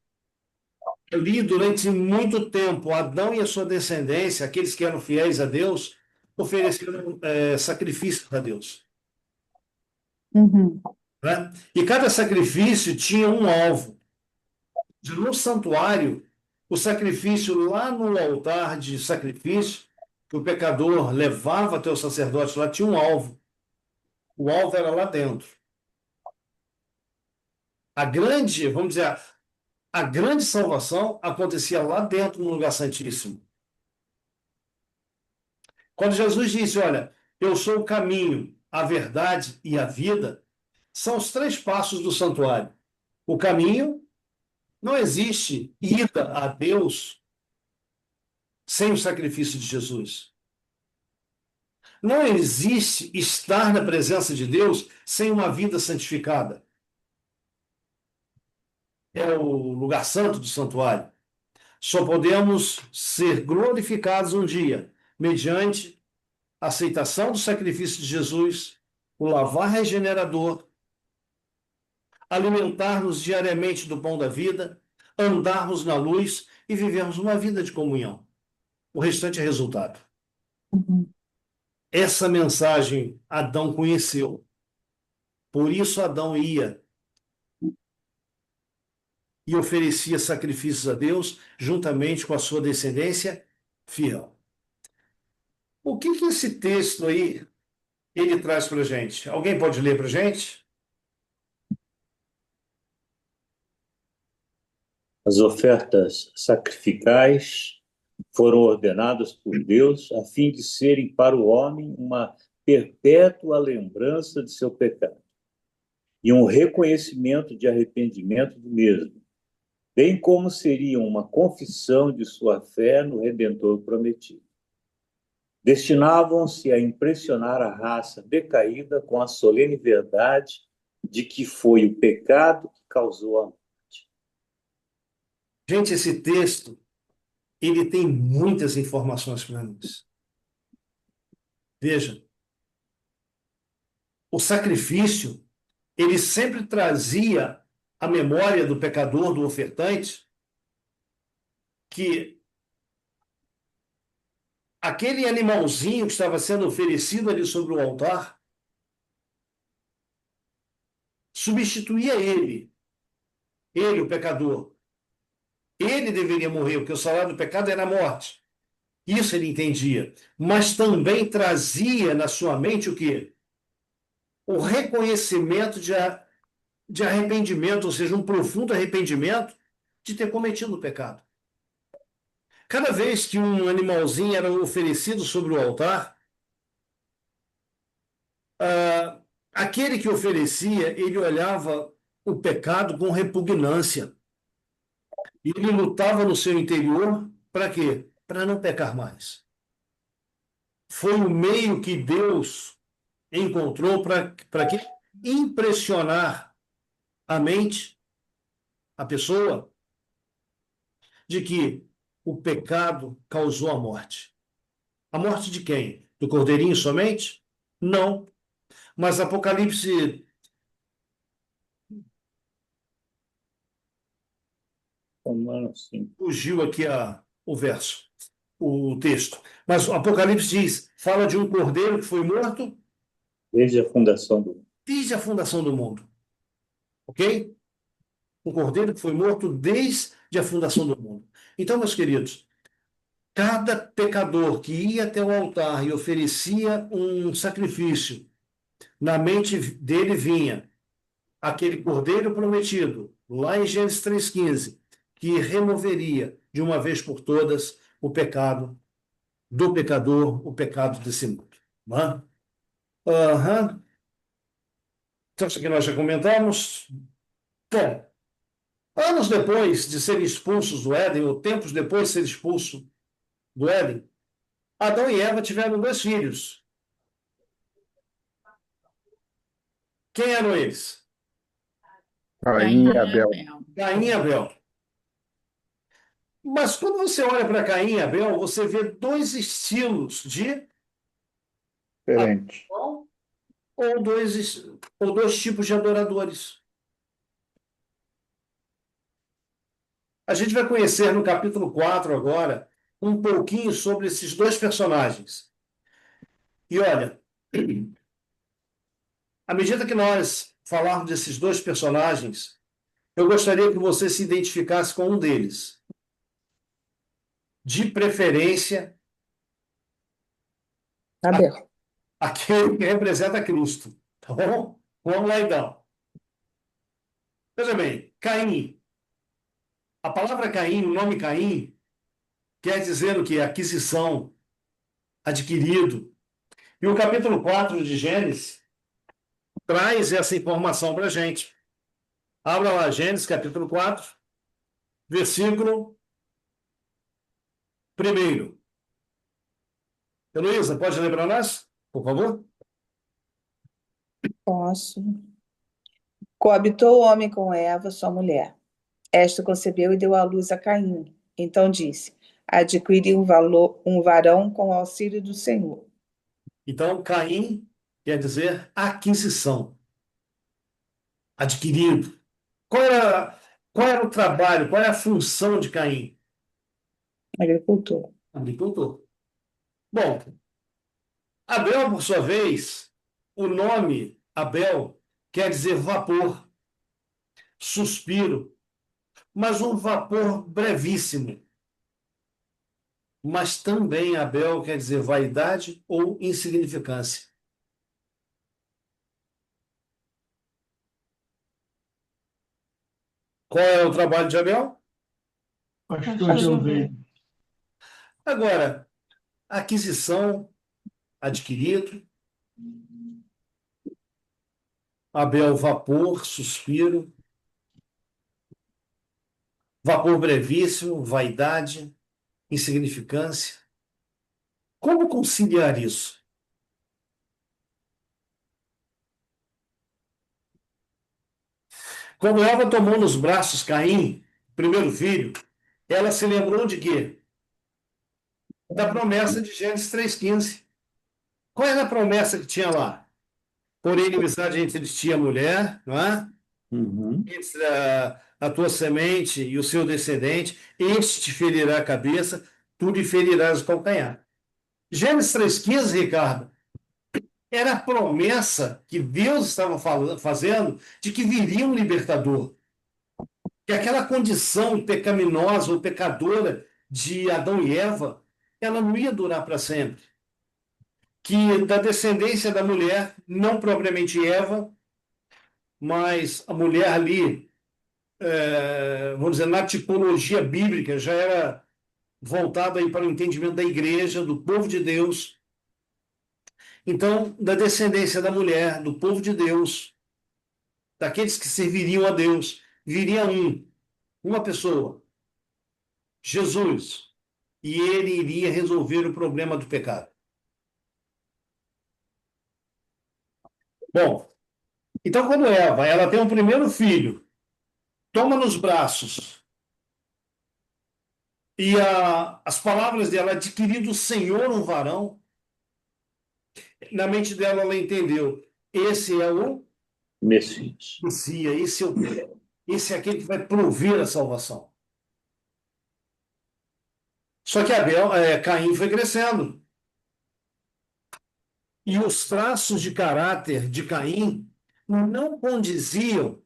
Ali, durante muito tempo, Adão e a sua descendência, aqueles que eram fiéis a Deus, ofereceram sacrifícios a Deus. Uhum. Né? E cada sacrifício tinha um alvo. No santuário, o sacrifício lá no altar de sacrifício, que o pecador levava até o sacerdote, lá tinha um alvo. O alvo era lá dentro. A grande, vamos dizer, a grande salvação acontecia lá dentro, no lugar santíssimo. Quando Jesus disse, olha, eu sou o caminho, a verdade e a vida, são os 3 passos do santuário. O caminho, não existe ida a Deus sem o sacrifício de Jesus. Não existe estar na presença de Deus sem uma vida santificada. É o lugar santo do santuário. Só podemos ser glorificados um dia mediante a aceitação do sacrifício de Jesus, o lavar regenerador, alimentar-nos diariamente do pão da vida, andarmos na luz e vivermos uma vida de comunhão. O restante é resultado. Uhum. Essa mensagem Adão conheceu. Por isso Adão ia e oferecia sacrifícios a Deus juntamente com a sua descendência fiel. O que esse texto aí ele traz para a gente? Alguém pode ler para a gente? As ofertas sacrificais foram ordenadas por Deus a fim de serem para o homem uma perpétua lembrança de seu pecado e um reconhecimento de arrependimento do mesmo, bem como seriam uma confissão de sua fé no Redentor prometido. Destinavam-se a impressionar a raça decaída com a solene verdade de que foi o pecado que causou a morte. Gente, esse texto ele tem muitas informações para nós. Veja, o sacrifício ele sempre trazia a memória do pecador, do ofertante, que aquele animalzinho que estava sendo oferecido ali sobre o altar substituía ele, o pecador. Ele deveria morrer, porque o salário do pecado era a morte. Isso ele entendia. Mas também trazia na sua mente o quê? O reconhecimento de arrependimento, ou seja, um profundo arrependimento de ter cometido o pecado. Cada vez que um animalzinho era oferecido sobre o altar, aquele que oferecia, ele olhava o pecado com repugnância. E ele lutava no seu interior para quê? Para não pecar mais. Foi o meio que Deus encontrou para quê? Impressionar a mente, a pessoa, de que o pecado causou a morte. A morte de quem? Do cordeirinho somente? Não. Mas Apocalipse Como assim? fugiu aqui o verso, o texto. Mas o Apocalipse diz, fala de um cordeiro que foi morto Desde a fundação do. desde a fundação do mundo. Ok? Um cordeiro que foi morto desde a fundação do mundo. Então, meus queridos, cada pecador que ia até o altar e oferecia um sacrifício, na mente dele vinha aquele cordeiro prometido, lá em Gênesis 3,15, que removeria de uma vez por todas o pecado do pecador, o pecado desse mundo. Não é? Aham. Então, isso aqui nós já comentamos. Bom, anos depois de serem expulsos do Éden, ou tempos depois de ser expulso do Éden, Adão e Eva tiveram dois filhos. Quem eram eles? Caim e Abel. Caim e Abel. Mas quando você olha para Caim e Abel, você vê dois estilos de Diferente. adoração ou dois tipos de adoradores. A gente vai conhecer no capítulo 4 agora um pouquinho sobre esses dois personagens. E olha, à medida que nós falarmos desses dois personagens, eu gostaria que você se identificasse com um deles. De preferência, Abel. aquele que representa Cristo. Tá bom? Vamos lá então. Veja bem, Caim. A palavra Caim, o nome Caim, quer dizer o quê? Aquisição, adquirido. E o capítulo 4 de Gênesis traz essa informação para a gente. Abra lá, Gênesis, capítulo 4, versículo 1. Heloísa, pode ler para nós, por favor? Posso. Coabitou o homem com Eva, sua mulher. Esta concebeu e deu à luz a Caim. Então disse: adquiri um varão com o auxílio do Senhor. Então, Caim quer dizer aquisição, adquirido. Qual era o trabalho, qual era a função de Caim? Agricultor. Agricultor. Bom, Abel, por sua vez, o nome Abel quer dizer vapor, suspiro, mas um vapor brevíssimo. Mas também Abel quer dizer vaidade ou insignificância. Qual é o trabalho de Abel? Pastor de ovelhas. Agora, aquisição, adquirido. Abel, vapor, suspiro. Vapor brevíssimo, vaidade, insignificância. Como conciliar isso? Quando Eva tomou nos braços Caim, primeiro filho, ela se lembrou de quê? Da promessa de Gênesis 3,15. Qual era a promessa que tinha lá? Porém, inimizade entre ti e a mulher, não é? Uhum. Entre a tua semente e o seu descendente, este te ferirá a cabeça, tu lhe ferirás o calcanhar. Gênesis 3,15, Ricardo, era a promessa que Deus estava fazendo de que viria um libertador. Que aquela condição pecaminosa ou pecadora de Adão e Eva, ela não ia durar para sempre. Que da descendência da mulher, não propriamente Eva, mas a mulher ali, vamos dizer, na tipologia bíblica, já era voltada aí para o entendimento da igreja, do povo de Deus. Então, da descendência da mulher, do povo de Deus, daqueles que serviriam a Deus, viria uma pessoa Jesus. E ele iria resolver o problema do pecado. Bom, então quando Eva, ela tem um primeiro filho, toma nos braços, e as palavras dela, adquirir do Senhor um varão, na mente dela ela entendeu, esse é o Messias. Messias, esse é aquele que vai prover a salvação. Só que Caim foi crescendo. E os traços de caráter de Caim não condiziam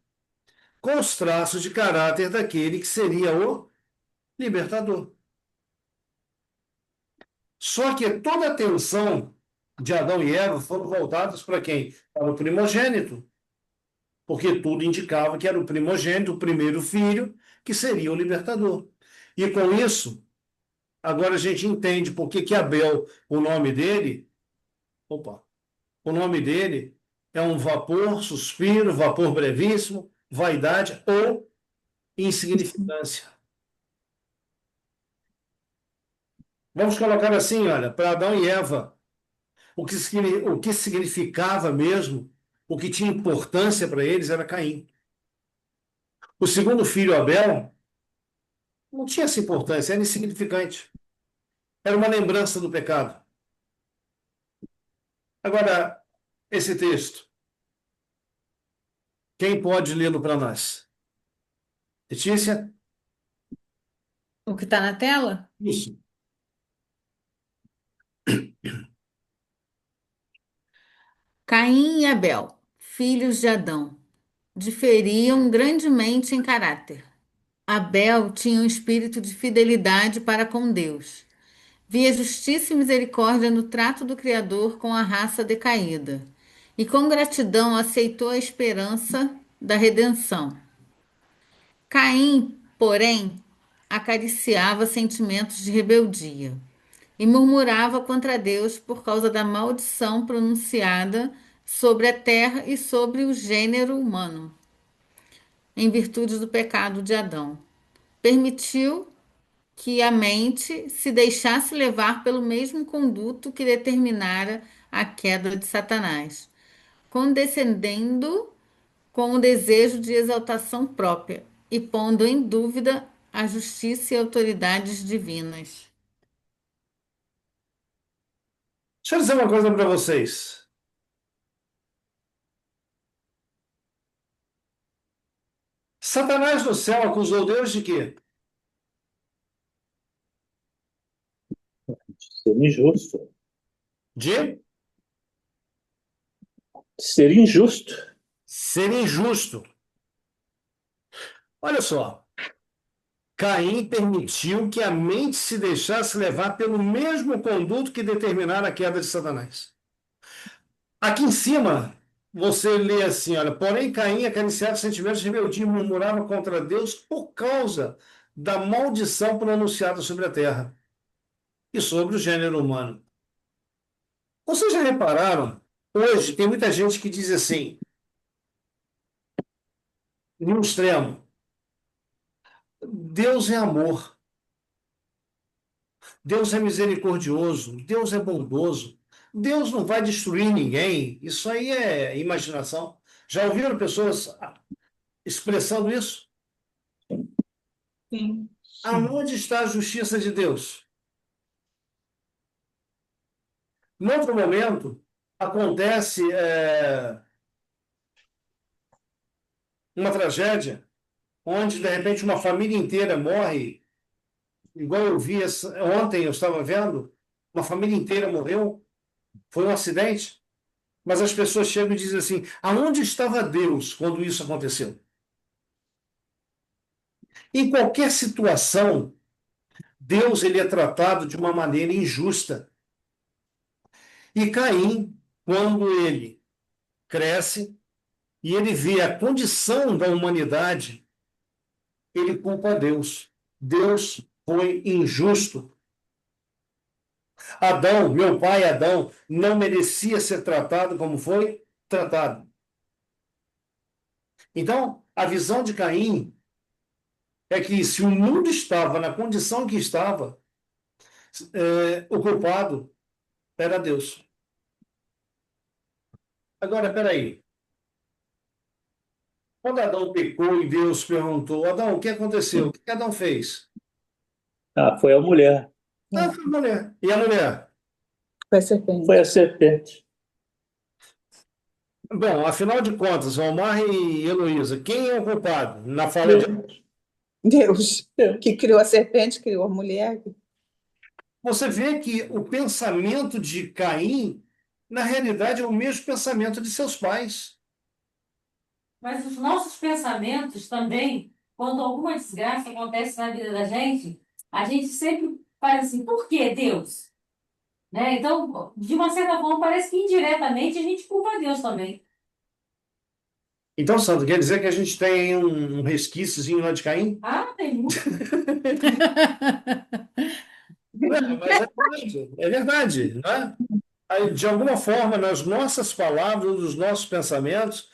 com os traços de caráter daquele que seria o libertador. Só que toda a atenção de Adão e Eva foram voltadas para quem? Para o primogênito. Porque tudo indicava que era o primogênito, o primeiro filho, que seria o libertador. E com isso, agora a gente entende por que Abel, o nome dele, o nome dele é um vapor, suspiro, vapor brevíssimo, vaidade ou insignificância. Vamos colocar assim, olha, para Adão e Eva, o que significava mesmo, o que tinha importância para eles era Caim. O segundo filho, Abel, não tinha essa importância, era insignificante. Era uma lembrança do pecado. Agora, esse texto, quem pode lê-lo para nós? Letícia? O que está na tela? Isso. Caim e Abel, filhos de Adão, diferiam grandemente em caráter. Abel tinha um espírito de fidelidade para com Deus. Via justiça e misericórdia no trato do Criador com a raça decaída, e com gratidão aceitou a esperança da redenção. Caim, porém, acariciava sentimentos de rebeldia e murmurava contra Deus por causa da maldição pronunciada sobre a terra e sobre o gênero humano, em virtude do pecado de Adão. Permitiu que a mente se deixasse levar pelo mesmo conduto que determinara a queda de Satanás, condescendendo com o desejo de exaltação própria e pondo em dúvida a justiça e autoridades divinas. Deixa eu dizer uma coisa para vocês. Satanás no céu acusou Deus de quê? Ser injusto. De Ser injusto. ser injusto. Olha só. Caim permitiu que a mente se deixasse levar pelo mesmo conduto que determinara a queda de Satanás. Aqui em cima, você lê assim, olha, porém Caim acariciava sentimentos de rebeldia e murmurava contra Deus por causa da maldição pronunciada sobre a terra e sobre o gênero humano. Vocês já repararam? Hoje tem muita gente que diz assim, no extremo, Deus é amor, Deus é misericordioso, Deus é bondoso, Deus não vai destruir ninguém. Isso aí é imaginação. Já ouviram pessoas expressando isso? Sim. Aonde está a justiça de Deus? Em outro momento, acontece uma tragédia, onde, de repente, uma família inteira morre, igual eu vi ontem, eu estava vendo, uma família inteira morreu, foi um acidente, mas as pessoas chegam e dizem assim, aonde estava Deus quando isso aconteceu? Em qualquer situação, Deus ele é tratado de uma maneira injusta. E Caim, quando ele cresce e ele vê a condição da humanidade, ele culpa Deus. Deus foi injusto. Adão, meu pai Adão, não merecia ser tratado como foi tratado. Então, a visão de Caim é que se o mundo estava na condição que estava, o culpado era Deus. Agora, peraí. Quando Adão pecou e Deus perguntou, Adão, o que aconteceu? O que Adão fez? Ah, foi a mulher, Ah, foi a mulher. E a mulher? Foi a serpente. foi a serpente. Bom, afinal de contas, Omar e Heloísa, quem é o culpado na fala de Deus? Deus, que criou a serpente, criou a mulher. Você vê que o pensamento de Caim, na realidade, é o mesmo pensamento de seus pais. Mas os nossos pensamentos também, quando alguma desgraça acontece na vida da gente, a gente sempre faz assim, por que Deus? Né? Então, de uma certa forma, parece que indiretamente a gente culpa Deus também. Então, Sandro, quer dizer que a gente tem um resquíciozinho lá de Caim? Ah, tem muito. Não, mas é verdade, não é? Aí, de alguma forma, nas nossas palavras, nos nossos pensamentos,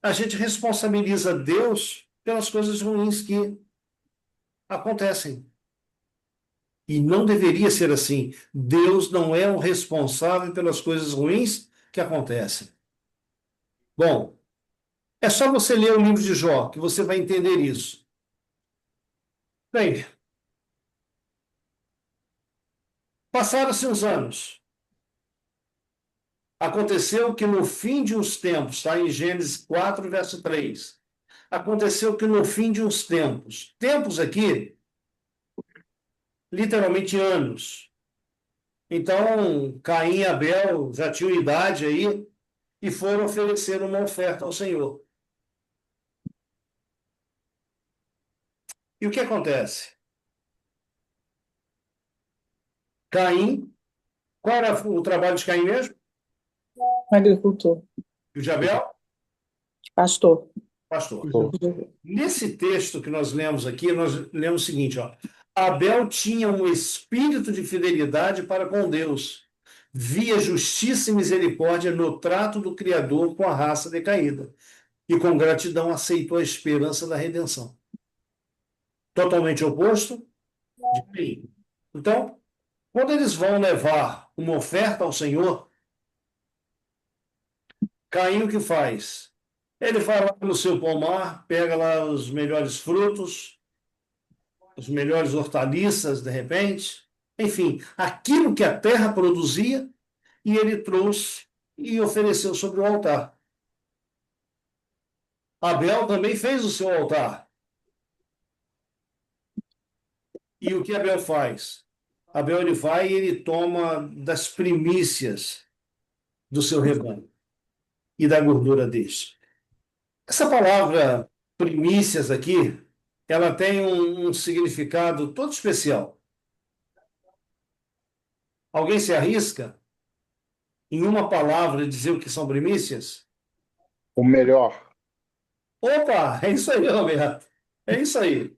a gente responsabiliza Deus pelas coisas ruins que acontecem. E não deveria ser assim. Deus não é o responsável pelas coisas ruins que acontecem. Bom, é só você ler o livro de Jó que você vai entender isso. Bem, passaram-se uns anos. Aconteceu que no fim de uns tempos, está em Gênesis 4, verso 3. Aconteceu que no fim de uns tempos, tempos aqui, literalmente anos. Então, Caim e Abel já tinham idade aí e foram oferecer uma oferta ao Senhor. E o que acontece? Caim, qual era o trabalho de Caim mesmo? Agricultor, E o de Abel? pastor. Pastor. Nesse texto que nós lemos aqui, nós lemos o seguinte, ó. Abel tinha um espírito de fidelidade para com Deus. Via justiça e misericórdia no trato do Criador com a raça decaída. E com gratidão aceitou a esperança da redenção. Totalmente oposto de Caim. Então, quando eles vão levar uma oferta ao Senhor, Caim o que faz? Ele vai lá no seu pomar, pega lá os melhores frutos, as melhores hortaliças, de repente, enfim, aquilo que a terra produzia, e ele trouxe e ofereceu sobre o altar. Abel também fez o seu altar. E o que Abel faz? Abel ele vai e ele toma das primícias do seu rebanho e da gordura deste. Essa palavra primícias aqui, ela tem um significado todo especial. Alguém se arrisca em uma palavra dizer o que são primícias? O melhor. Opa, é isso aí, Roberto. É isso aí.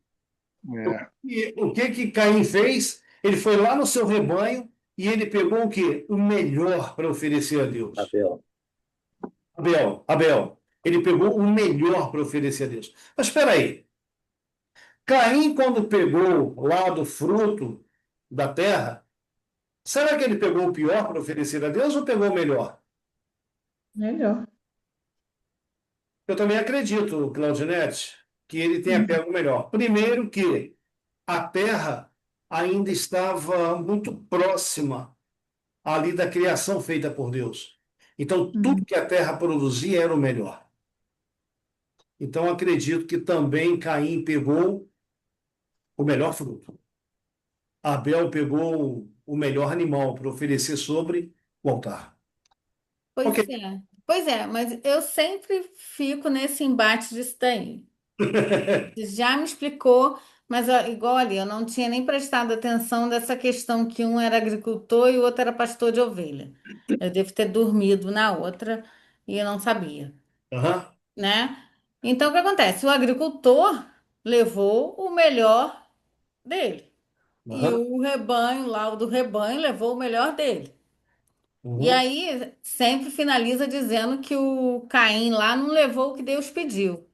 É. E o que que Caim fez? Ele foi lá no seu rebanho e ele pegou o quê? O melhor para oferecer a Deus. Abel. Abel. Ele pegou o melhor para oferecer a Deus. Mas espera aí. Caim, quando pegou lá do fruto da terra, será que ele pegou o pior para oferecer a Deus ou pegou o melhor? Melhor. Eu também acredito, Claudinete, que ele tenha pego o melhor. Primeiro que a terra ainda estava muito próxima ali da criação feita por Deus. Então, tudo que a terra produzia era o melhor. Então, acredito que também Caim pegou o melhor fruto. Abel pegou o melhor animal para oferecer sobre o altar. Pois Ok. é. Pois é, mas eu sempre fico nesse embate disso daí. Já me explicou, mas ó, igual ali, eu não tinha nem prestado atenção dessa questão que um era agricultor e o outro era pastor de ovelha. Eu devo ter dormido na outra e eu não sabia, Aham, né? Então, o que acontece? O agricultor levou o melhor dele e aham, o rebanho, lá o do rebanho, levou o melhor dele. E uhum. aí sempre finaliza dizendo que o Caim lá não levou o que Deus pediu.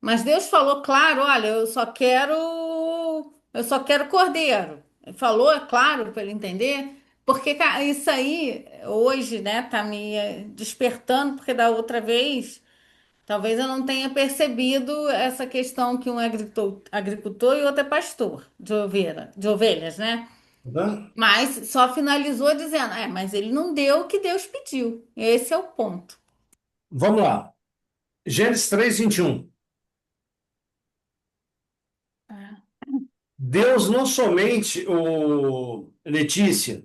Mas Deus falou, claro, olha, eu só quero eu só quero cordeiro. Falou, é claro, para ele entender, porque isso aí, hoje, né, tá me despertando, porque da outra vez, talvez eu não tenha percebido essa questão que um é agricultor e outro é pastor de ovelhas, né? Tá? Mas só finalizou dizendo, mas ele não deu o que Deus pediu. Esse é o ponto. Vamos lá. Gênesis 3:21. Deus não somente, Letícia,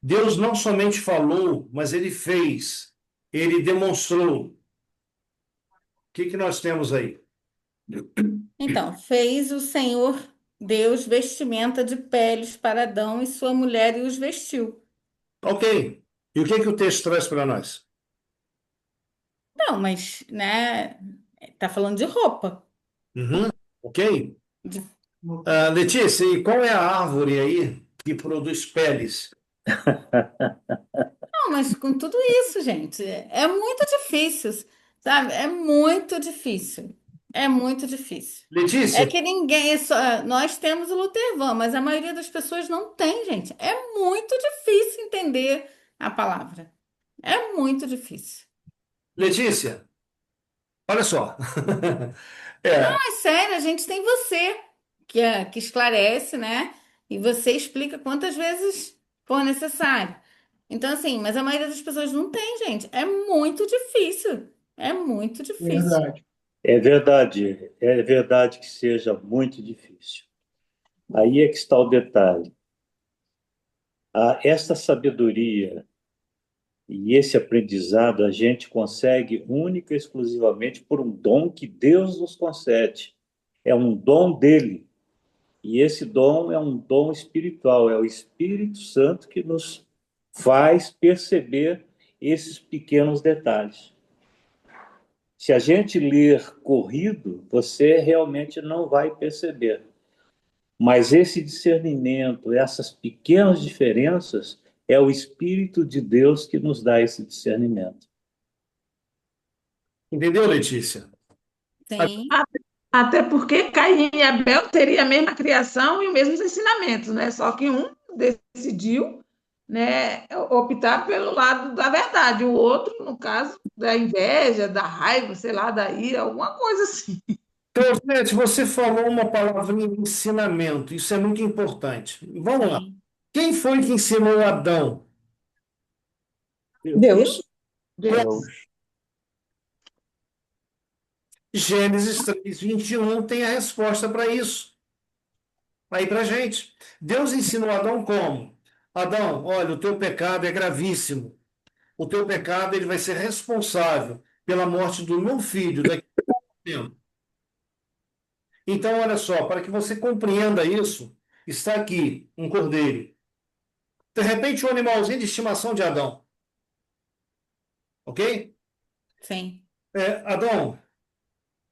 Deus não somente falou, mas ele fez, ele demonstrou. O que nós temos aí? Então, fez o Senhor Deus vestimenta de peles para Adão e sua mulher e os vestiu. Ok. E o que o texto traz para nós? Não, mas, né, tá falando de roupa. Uhum. Ok. De- Letícia, e qual é a árvore aí que produz peles? Não, mas com tudo isso, gente, é muito difícil, sabe? É muito difícil. É muito difícil. É Letícia, que ninguém, nós temos o Luther, mas a maioria das pessoas não tem, gente. É muito difícil entender a palavra. É muito difícil. Letícia, olha só. É, Mas sério, a gente tem você que esclarece, né? E você explica quantas vezes for necessário. Então, assim, mas a maioria das pessoas não tem, gente. É muito difícil. É muito difícil. Verdade. É verdade que seja muito difícil. Aí é que está o detalhe. Esta sabedoria e esse aprendizado a gente consegue única e exclusivamente por um dom que Deus nos concede. É um dom dele. E esse dom é um dom espiritual, é o Espírito Santo que nos faz perceber esses pequenos detalhes. Se a gente ler corrido, você realmente não vai perceber. Mas esse discernimento, essas pequenas diferenças, é o Espírito de Deus que nos dá esse discernimento. entendeu, Letícia? Sim, Até porque Caim e Abel teriam a mesma criação e os mesmos ensinamentos, né? Só que um decidiu, né, optar pelo lado da verdade, o outro, no caso, da inveja, da raiva, sei lá, da ira, alguma coisa assim. Cleusete, você falou uma palavrinha de ensinamento, isso é muito importante. Vamos lá. sim. Quem foi que ensinou Adão? Deus. Deus. Gênesis 3:21 tem a resposta para isso. Aí para gente. Deus ensinou Adão como? Adão, olha, o teu pecado é gravíssimo. O teu pecado ele vai ser responsável pela morte do meu filho daqui a pouco tempo. Então, olha só, para que você compreenda isso, está aqui um cordeiro. De repente, um animalzinho de estimação de Adão. Ok? Sim. Adão,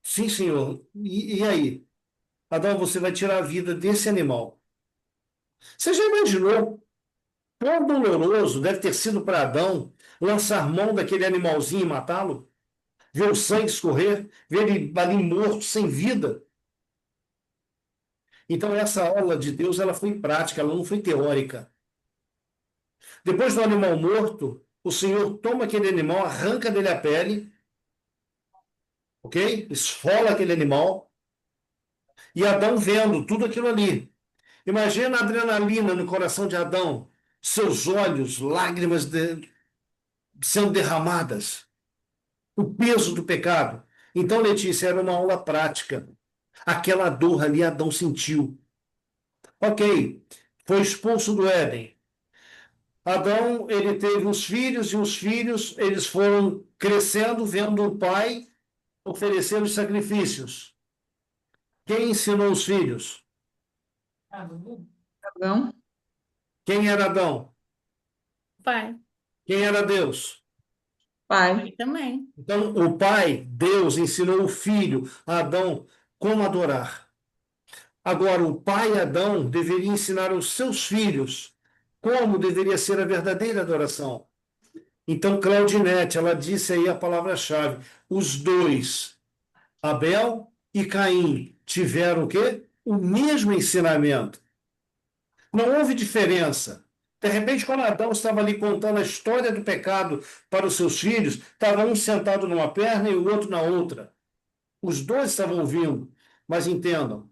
sim, senhor. E aí? Adão, você vai tirar a vida desse animal. Você já imaginou quão doloroso deve ter sido para Adão lançar mão daquele animalzinho e matá-lo? Ver o sangue escorrer, ver ele ali morto, sem vida. Então, essa aula de Deus ela foi prática, ela não foi teórica. Depois do animal morto, o Senhor toma aquele animal, arranca dele a pele, ok? Esfola aquele animal, e Adão vendo tudo aquilo ali. Imagina a adrenalina no coração de Adão, seus olhos, lágrimas sendo derramadas, o peso do pecado. Então, Letícia, era uma aula prática. Aquela dor ali Adão sentiu. Ok, foi expulso do Éden. Adão, ele teve os filhos, e os filhos, eles foram crescendo, vendo o pai oferecer os sacrifícios. Quem ensinou os filhos? Não? Quem era Adão? Pai. Quem era Deus? Pai. Também. Então, o pai, Deus, ensinou o filho, Adão, como adorar. Agora, o pai Adão deveria ensinar aos seus filhos como deveria ser a verdadeira adoração. Então, Claudinete, ela disse aí a palavra-chave. Os dois, Abel e Caim, tiveram o quê? o mesmo ensinamento. Não houve diferença. De repente, quando Adão estava ali contando a história do pecado para os seus filhos, estava um sentado numa perna e o outro na outra. Os dois estavam ouvindo, mas entendam,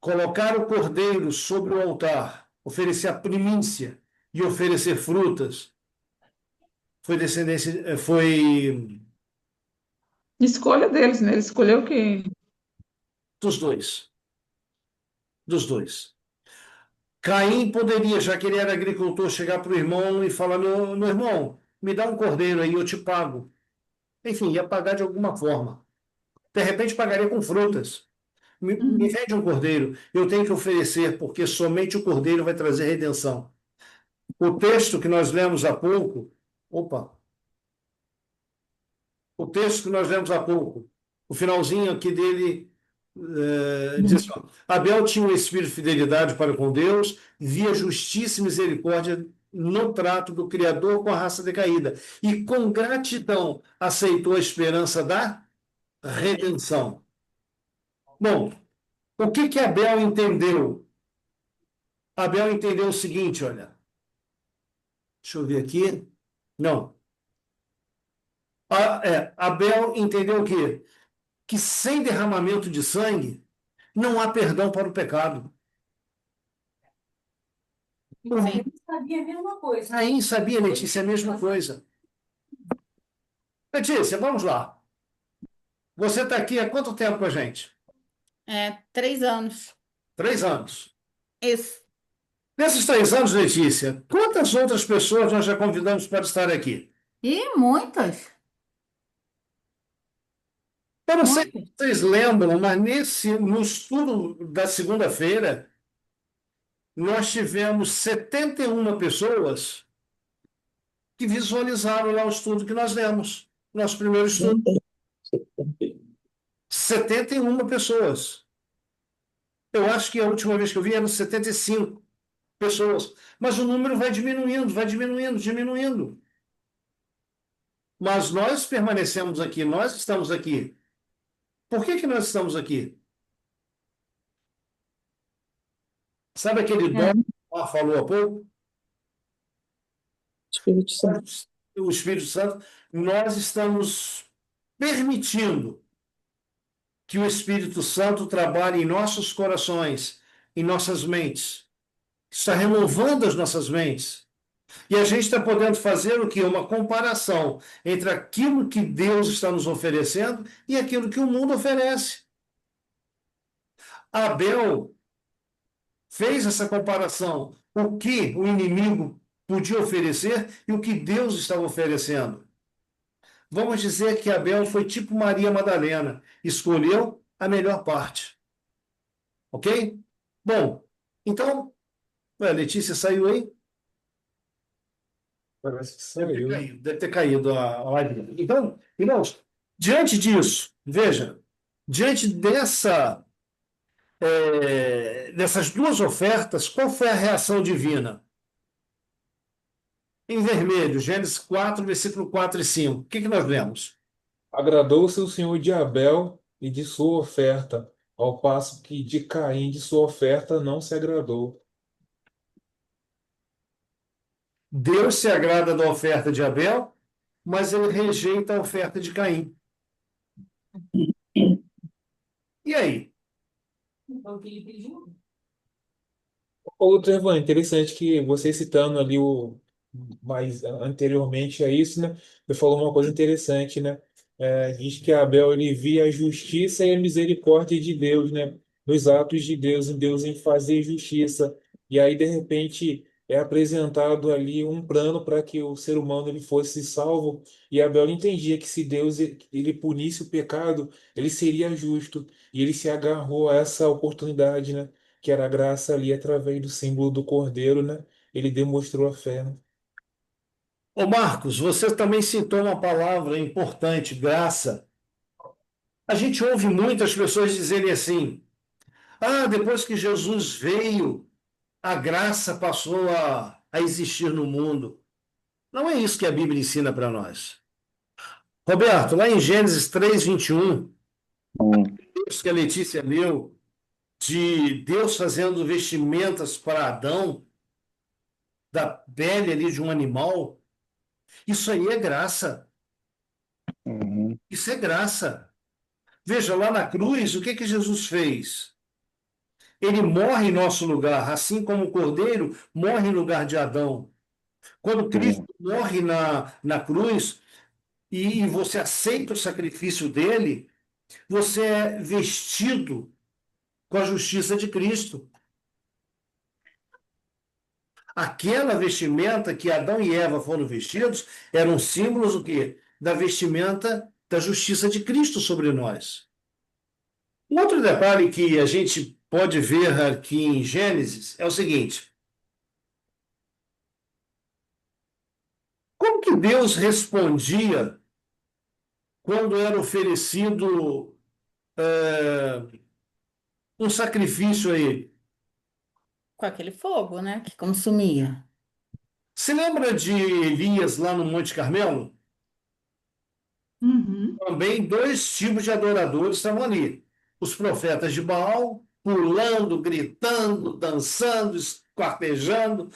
colocar o cordeiro sobre o altar, oferecer a primícia e oferecer frutas, foi Escolha deles, né? Ele escolheu que dos dois, dos dois. Caim poderia, já que ele era agricultor, chegar para o irmão e falar: meu irmão, me dá um cordeiro aí, eu te pago. Enfim, ia pagar de alguma forma. De repente, pagaria com frutas. Me vende um cordeiro, eu tenho que oferecer, porque somente o cordeiro vai trazer redenção. O texto que nós lemos há pouco, opa, o texto que nós lemos há pouco, o finalzinho aqui dele, diz assim, ó, Abel tinha um espírito de fidelidade para com Deus, via justiça e misericórdia no trato do Criador com a raça decaída, e com gratidão aceitou a esperança da redenção. Bom, o que Abel entendeu? Abel entendeu o seguinte, olha, deixa eu ver aqui, não. Abel entendeu o quê? Que sem derramamento de sangue não há perdão para o pecado. Sim. Sabia a mesma coisa. Aí sabia, Letícia, a mesma coisa. Letícia, vamos lá. Você está aqui há quanto tempo com a gente? 3 anos. 3 anos. Isso. Nesses 3 anos, Letícia, quantas outras pessoas nós já convidamos para estar aqui? E muitas. Eu não sei se vocês lembram, mas no estudo da segunda-feira, nós tivemos 71 pessoas que visualizaram lá o estudo que nós lemos, nosso primeiro estudo. 71 pessoas. Eu acho que a última vez que eu vi eram 75 pessoas. Mas o número vai diminuindo, diminuindo. Mas nós permanecemos aqui, nós estamos aqui. Por que nós estamos aqui? Sabe aquele dom que o falou há pouco? Espírito Santo. O Espírito Santo, nós estamos permitindo que o Espírito Santo trabalhe em nossos corações, em nossas mentes. Está renovando as nossas mentes. E a gente está podendo fazer o quê? Uma comparação entre aquilo que Deus está nos oferecendo e aquilo que o mundo oferece. Abel fez essa comparação. O que o inimigo podia oferecer e o que Deus estava oferecendo. Vamos dizer que Abel foi tipo Maria Madalena, escolheu a melhor parte. Ok? Bom, então, a Letícia saiu aí? Parece que saiu. Deve ter caído a live. Então, irmãos, diante disso, veja, diante dessas duas ofertas, qual foi a reação divina? Em vermelho, Gênesis 4, versículo 4 e 5. O que nós lemos? Agradou-se o Senhor de Abel e de sua oferta, ao passo que de Caim de sua oferta não se agradou. Deus se agrada da oferta de Abel, mas ele rejeita a oferta de Caim. E aí? Então, o que ele pediu? Outro, Evan, interessante que você citando ali mais anteriormente a isso, né? Você falou uma coisa interessante, né? Diz que Abel ele via a justiça e a misericórdia de Deus, né? Nos atos de Deus, em Deus em fazer justiça. E aí, de repente, é apresentado ali um plano para que o ser humano ele fosse salvo. E Abel entendia que se Deus ele punisse o pecado, ele seria justo. E ele se agarrou a essa oportunidade, né? Que era a graça ali através do símbolo do cordeiro, né? Ele demonstrou a fé, né? Ô Marcos, você também citou uma palavra importante, graça. A gente ouve muitas pessoas dizerem assim: depois que Jesus veio, a graça passou a existir no mundo. Não é isso que a Bíblia ensina para nós. Roberto, lá em Gênesis 3, 21, isso que a Letícia leu, de Deus fazendo vestimentas para Adão, da pele ali de um animal, isso aí é graça. Uhum. Isso é graça. Veja, lá na cruz, o que que Jesus fez? Ele morre em nosso lugar, assim como o Cordeiro morre em lugar de Adão. Quando Cristo Sim. morre na cruz e você aceita o sacrifício dele, você é vestido com a justiça de Cristo. Aquela vestimenta que Adão e Eva foram vestidos eram símbolos o quê? Da vestimenta da justiça de Cristo sobre nós. Um outro detalhe que a gente pode ver aqui em Gênesis é o seguinte: como que Deus respondia quando era oferecido um sacrifício a ele? Com aquele fogo, né? Que consumia. Se lembra de Elias lá no Monte Carmelo? Uhum. Também dois tipos de adoradores estavam ali. Os profetas de Baal, pulando, gritando, dançando, esquartejando,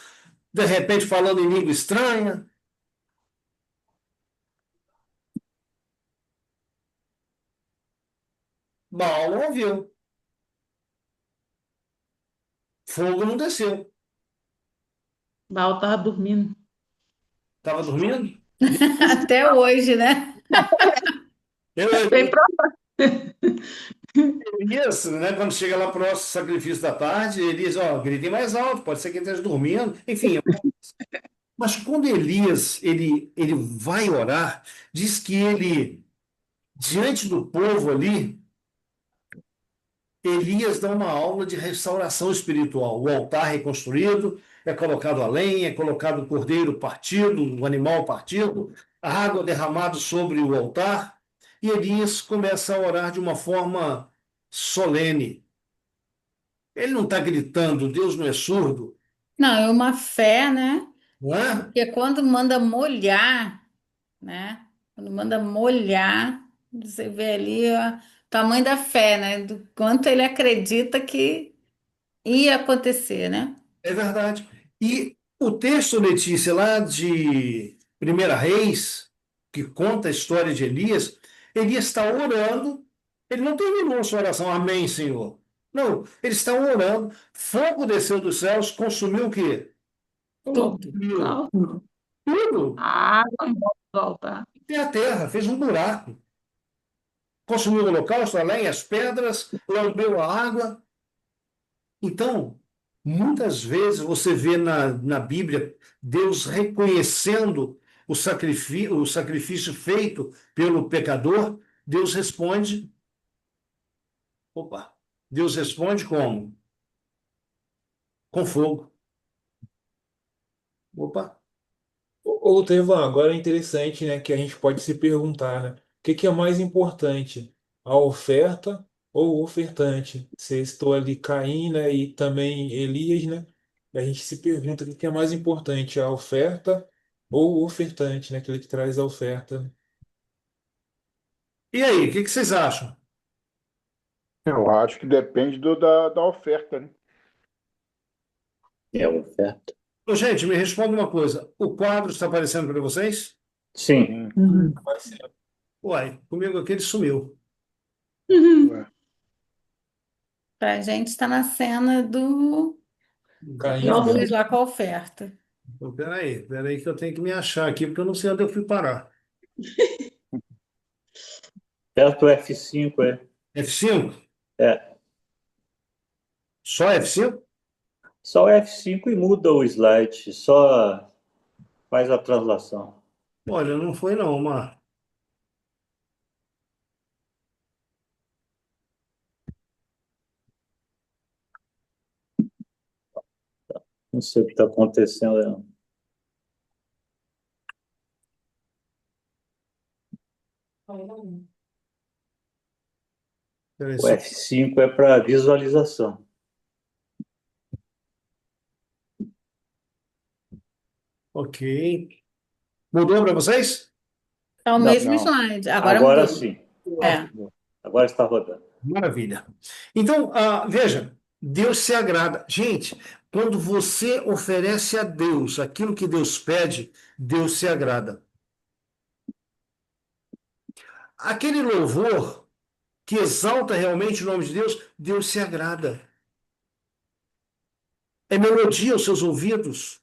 de repente falando em língua estranha. Baal não ouviu. Fogo não desceu. Baal estava dormindo. Estava dormindo? Até hoje, né? Bem Elias, né, quando chega lá próximo do sacrifício da tarde, Elias, ó, gritem mais alto, pode ser que ele esteja dormindo. Enfim, mas quando Elias ele vai orar, diz que ele, diante do povo ali, Elias dá uma aula de restauração espiritual. O altar reconstruído, é colocado a lenha, é colocado o cordeiro partido, o animal partido, a água derramada sobre o altar, e Elias começa a orar de uma forma solene. Ele não está gritando, Deus não é surdo, Não, é uma fé, né? não é? Porque quando manda molhar, né? Quando manda molhar, você vê ali ó, o tamanho da fé, né? Do quanto ele acredita que ia acontecer, né? É verdade. E o texto, Letícia, lá de Primeira Reis, que conta a história de Elias, Elias está orando, ele não terminou a sua oração, amém, Senhor. Não, ele está orando, fogo desceu dos céus, consumiu o quê? Tudo. Consumiu tudo, a água em volta do altar. até a terra, fez um buraco. Consumiu o holocausto, a lenha, as pedras, lambeu a água. Então, muitas vezes você vê na Bíblia Deus reconhecendo o sacrifício feito pelo pecador, Deus responde, opa, Deus responde como? Com fogo. Opa, Ô, Tevan, agora é interessante, né, que a gente pode se perguntar, né, o que que é mais importante, a oferta ou o ofertante? Se eu estou ali Caim, né, e também Elias, né, e a gente se pergunta o que que é mais importante, a oferta ou o ofertante, né, aquele que traz a oferta. e aí, o que vocês acham? Eu acho que depende da oferta, né? É a oferta. Ô, gente, me responda uma coisa, o quadro está aparecendo para vocês? Sim, Uhum. Uai, comigo aqui ele sumiu. Ué. Pra gente está na cena do Caim, Jesus Abel. lá com a oferta. Então, peraí que eu tenho que me achar aqui, porque eu não sei onde eu fui parar. aperta o F5, é. F5? É, Só F5? só o F5 e muda o slide, só faz a translação. Olha, não foi não, Mar. Não sei o que está acontecendo. Não. Peraí, O F5 é para visualização. ok. Mudou para vocês? Tá o Não. mesmo Não. slide. Agora Agora mudou. sim, É. agora está rodando. Maravilha. Então, veja, Deus se agrada. Gente, quando você oferece a Deus aquilo que Deus pede, Deus se agrada. Aquele louvor que exalta realmente o nome de Deus, Deus se agrada. É melodia aos seus ouvidos,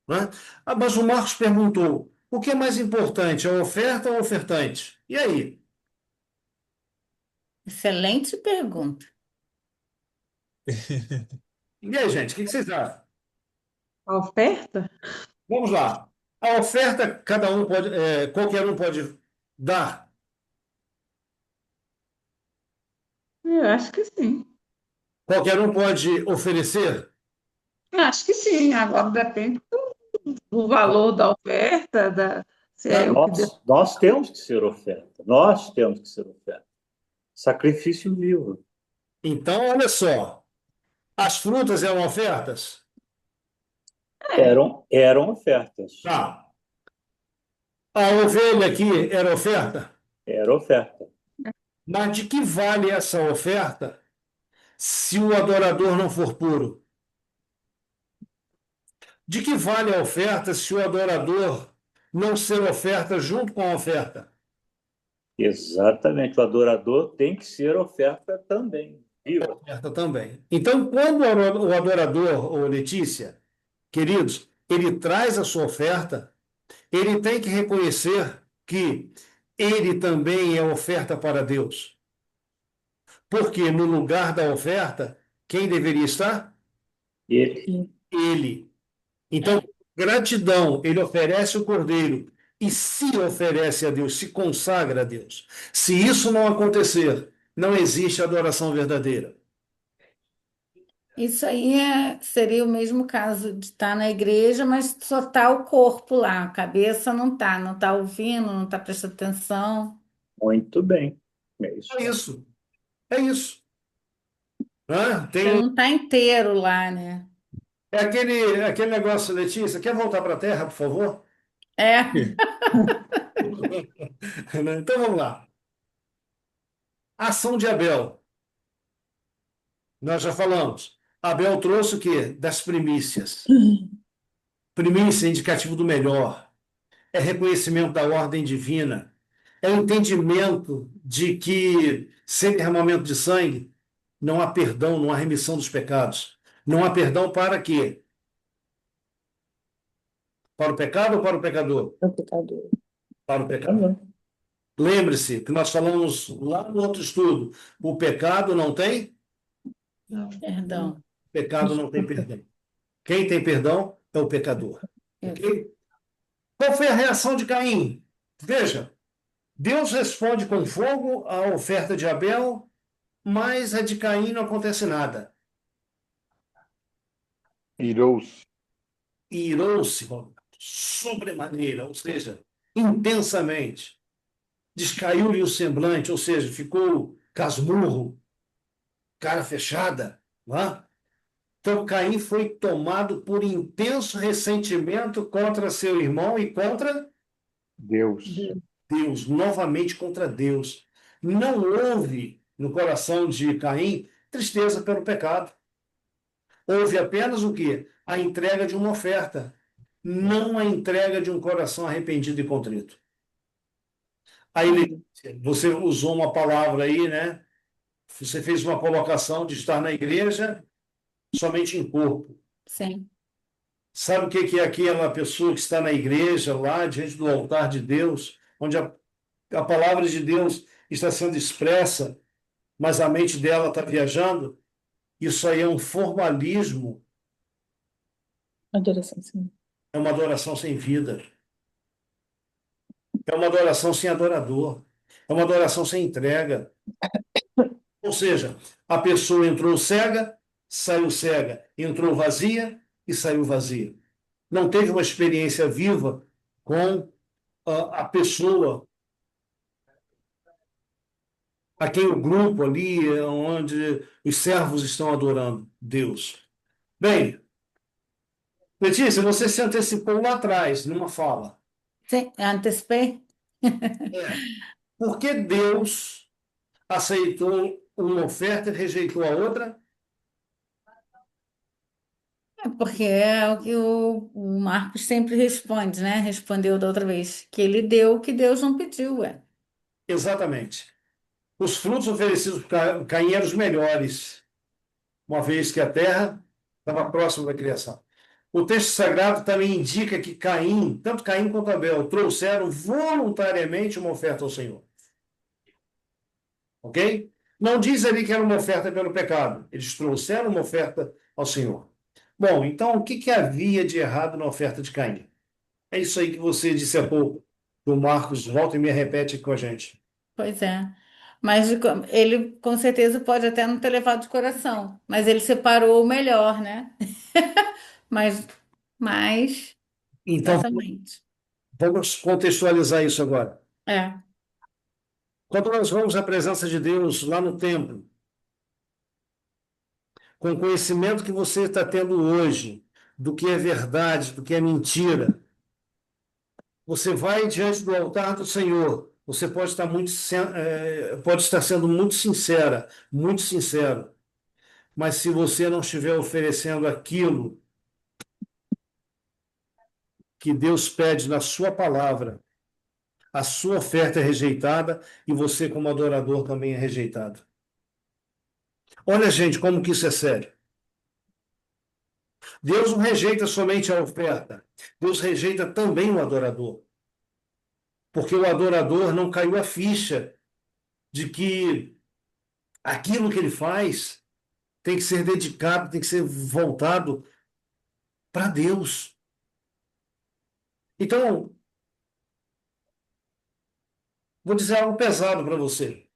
né? Mas o Marcos perguntou: o que é mais importante, a oferta ou o ofertante? E aí? Excelente pergunta. E aí, gente, o que vocês acham? A oferta? Vamos lá. A oferta, cada um pode, qualquer um pode dar. Eu acho que sim. Qualquer um pode oferecer. Eu acho que sim. Agora depende do valor da oferta, se é o que Deus. Nós temos que ser oferta. Nós temos que ser oferta. Sacrifício vivo. Então, olha só. As frutas eram ofertas? Eram ofertas. Tá. A ovelha aqui era oferta? Era oferta. Mas de que vale essa oferta se o adorador não for puro? De que vale a oferta se o adorador não ser oferta junto com a oferta? Exatamente. O adorador tem que ser oferta também. Viva. Oferta também. Então, quando o adorador, ou Letícia, queridos, ele traz a sua oferta, ele tem que reconhecer que ele também é oferta para Deus. Porque no lugar da oferta, quem deveria estar? Ele. Ele. Então, gratidão, ele oferece o cordeiro e se oferece a Deus, se consagra a Deus. Se isso não acontecer, não existe adoração verdadeira. Isso aí seria o mesmo caso de estar na igreja, mas só está o corpo lá, a cabeça não está ouvindo, não está prestando atenção. Muito bem. É isso. É isso. É isso. Você não está inteiro lá, né? É aquele negócio, Letícia, quer voltar para a Terra, por favor? É, Então vamos lá. Ação de Abel. Nós já falamos. Abel trouxe o quê? Das primícias. Primícia é indicativo do melhor. É reconhecimento da ordem divina. É o entendimento de que sem derramamento de sangue não há perdão, não há remissão dos pecados. Não há perdão para quê? Para o pecado ou para o pecador? É o pecador. Para o pecador. Lembre-se que nós falamos lá no outro estudo: o pecado não tem? perdão. Pecado não tem perdão. Quem tem perdão é o pecador. Ok? Qual foi a reação de Caim? Veja, Deus responde com fogo à oferta de Abel, mas a de Caim não acontece nada. Irou-se. Irou-se sobremaneira, ou seja, intensamente. Descaiu-lhe o semblante, ou seja, ficou casmurro, cara fechada. Não é? Então Caim foi tomado por intenso ressentimento contra seu irmão e contra Deus. Deus, novamente contra Deus. Não houve no coração de Caim tristeza pelo pecado. Houve apenas o quê? A entrega de uma oferta, não a entrega de um coração arrependido e contrito. Aí você usou uma palavra aí, né? Você fez uma colocação de estar na igreja somente em corpo. Sim. Sabe o que é aquela pessoa que está na igreja, lá diante do altar de Deus, onde a palavra de Deus está sendo expressa, mas a mente dela está viajando? Isso aí é um formalismo, Adoração, sim. é uma adoração sem vida, é uma adoração sem adorador, é uma adoração sem entrega. Ou seja, a pessoa entrou cega, entrou vazia e saiu vazia. Não teve uma experiência viva com a pessoa a quem o grupo ali, onde os servos estão adorando Deus. Bem, Letícia, você se antecipou lá atrás, numa fala. Sim, antecipei? Por que Deus aceitou uma oferta e rejeitou a outra? Porque é o que o Marcos sempre responde, né? Respondeu da outra vez, que ele deu o que Deus não pediu, ué. Exatamente. Os frutos oferecidos por Caim eram os melhores, uma vez que a terra estava próxima da criação. O texto sagrado também indica que Caim, tanto Caim quanto Abel, trouxeram voluntariamente uma oferta ao Senhor. Ok? Não diz ali que era uma oferta pelo pecado. Eles trouxeram uma oferta ao Senhor. Bom, então o que havia de errado na oferta de Caim? É isso aí que você disse há pouco. O Marcos volta e me repete aqui com a gente. Pois é. Mas ele com certeza pode até não ter levado de coração, mas ele separou o melhor, né? Mas, mas, Então, exatamente. vamos contextualizar isso agora. É. Quando nós vamos à presença de Deus lá no templo, com o conhecimento que você está tendo hoje, do que é verdade, do que é mentira, você vai diante do altar do Senhor. Você pode estar pode estar sendo muito sincera, muito sincero. Mas se você não estiver oferecendo aquilo que Deus pede na sua palavra, a sua oferta é rejeitada e você, como adorador, também é rejeitado. Olha, gente, como que isso é sério. Deus não rejeita somente a oferta, Deus rejeita também o adorador. Porque o adorador não caiu a ficha de que aquilo que ele faz tem que ser dedicado, tem que ser voltado para Deus. Então, vou dizer algo pesado para você.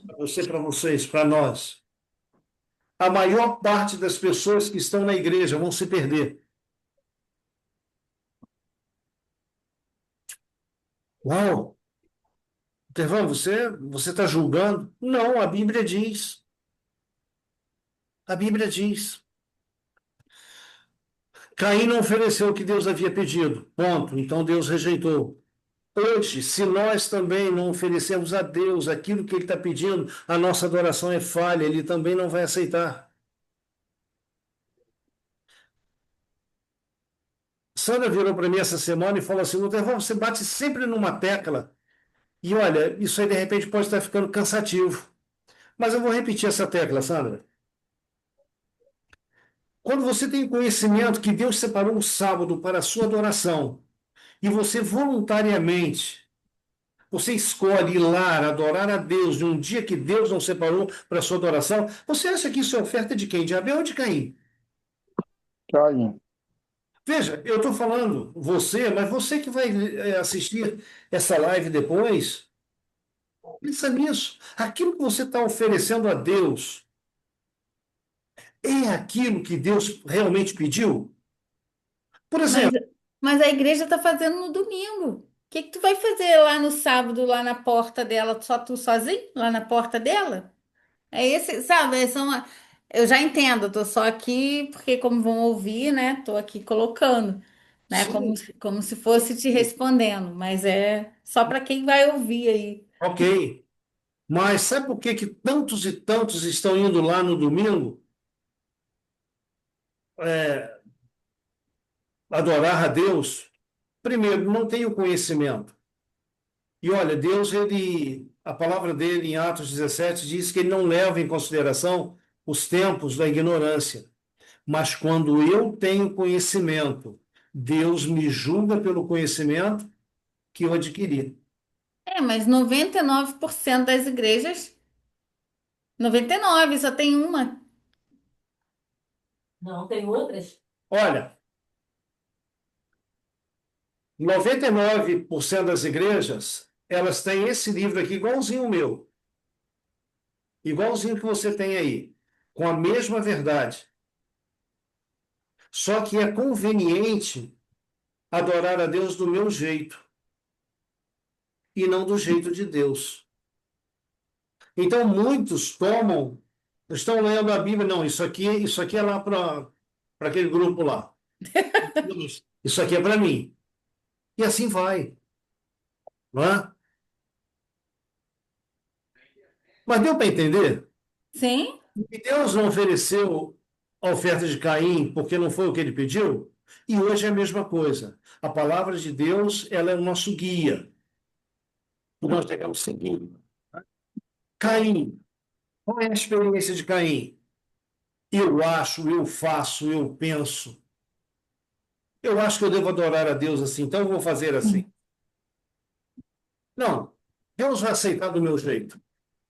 Para você, para vocês, para nós. A maior parte das pessoas que estão na igreja vão se perder. Uau! Tervan, você está julgando? Não, a Bíblia diz. A Bíblia diz. Caim não ofereceu o que Deus havia pedido. Ponto. Então Deus rejeitou. Hoje, se nós também não oferecemos a Deus aquilo que Ele está pedindo, a nossa adoração é falha, Ele também não vai aceitar. Sandra virou para mim essa semana e falou assim: Luterval, você bate sempre numa tecla. E olha, isso aí de repente pode estar ficando cansativo. Mas eu vou repetir essa tecla, Sandra. Quando você tem conhecimento que Deus separou um sábado para a sua adoração, e você voluntariamente, você escolhe ir lá adorar a Deus num dia que Deus não separou para a sua adoração, você acha que isso é oferta de quem? De Abel ou de Caim? Caim. Veja, eu estou falando você, mas você que vai assistir essa live depois, pensa nisso. Aquilo que você está oferecendo a Deus é aquilo que Deus realmente pediu? Por Mas, exemplo, mas a igreja está fazendo no domingo. O que que tu vai fazer lá no sábado, lá na porta dela, só tu sozinho, lá na porta dela? É esse, sabe? Eu já entendo, eu tô só aqui porque como vão ouvir, né? Tô aqui colocando, né? sim, Como se fosse te respondendo, mas é só para quem vai ouvir aí. ok. Mas sabe por que que tantos e tantos estão indo lá no domingo é, adorar a Deus? Primeiro, não tem o conhecimento. E olha, Deus, a palavra dele em Atos 17 diz que ele não leva em consideração os tempos da ignorância. Mas quando eu tenho conhecimento, Deus me julga pelo conhecimento que eu adquiri. É, mas 99% das igrejas, 99 só tem uma. Não, tem outras? Olha, 99% das igrejas, elas têm esse livro aqui igualzinho o meu, igualzinho que você tem aí, com a mesma verdade. Só que é conveniente adorar a Deus do meu jeito e não do jeito de Deus. Então muitos estão lendo a Bíblia, não, isso aqui é lá para aquele grupo lá. Isso aqui é para mim. E assim vai, não é? Mas deu para entender? Sim? E Deus não ofereceu a oferta de Caim porque não foi o que ele pediu? E hoje é a mesma coisa. A palavra de Deus, ela é o nosso guia. Nós devemos seguir. Caim, qual é a experiência de Caim? Eu acho, eu faço, eu penso. Eu acho que eu devo adorar a Deus assim, então eu vou fazer assim. Não, Deus vai aceitar do meu jeito.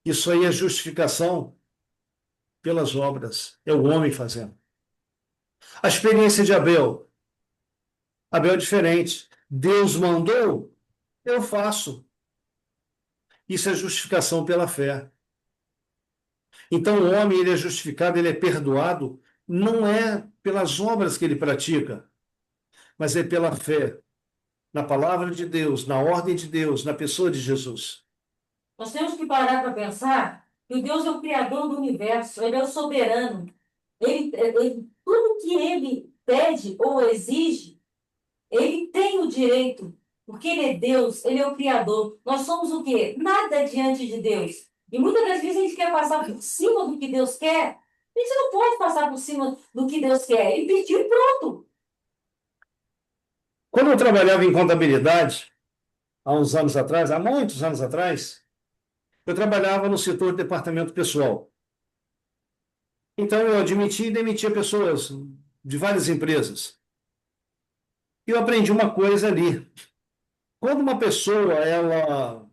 Isso aí é justificação pelas obras. É o homem fazendo. A experiência de Abel. Abel é diferente. Deus mandou, eu faço. Isso é justificação pela fé. Então o homem ele é justificado, ele é perdoado, não é pelas obras que ele pratica, mas é pela fé na palavra de Deus, na ordem de Deus, na pessoa de Jesus. Nós temos que parar para pensar que o Deus é o criador do universo, ele é o soberano. Tudo que ele pede ou exige, ele tem o direito, porque ele é Deus, ele é o criador. Nós somos o quê? Nada diante de Deus. E muitas das vezes a gente quer passar por cima do que Deus quer. A gente não pode passar por cima do que Deus quer. Ele pediu e pronto. Quando eu trabalhava em contabilidade, há uns anos atrás, há muitos anos atrás, eu trabalhava no setor de departamento pessoal. Então eu admitia e demitia pessoas de várias empresas. E eu aprendi uma coisa ali. Quando uma pessoa ela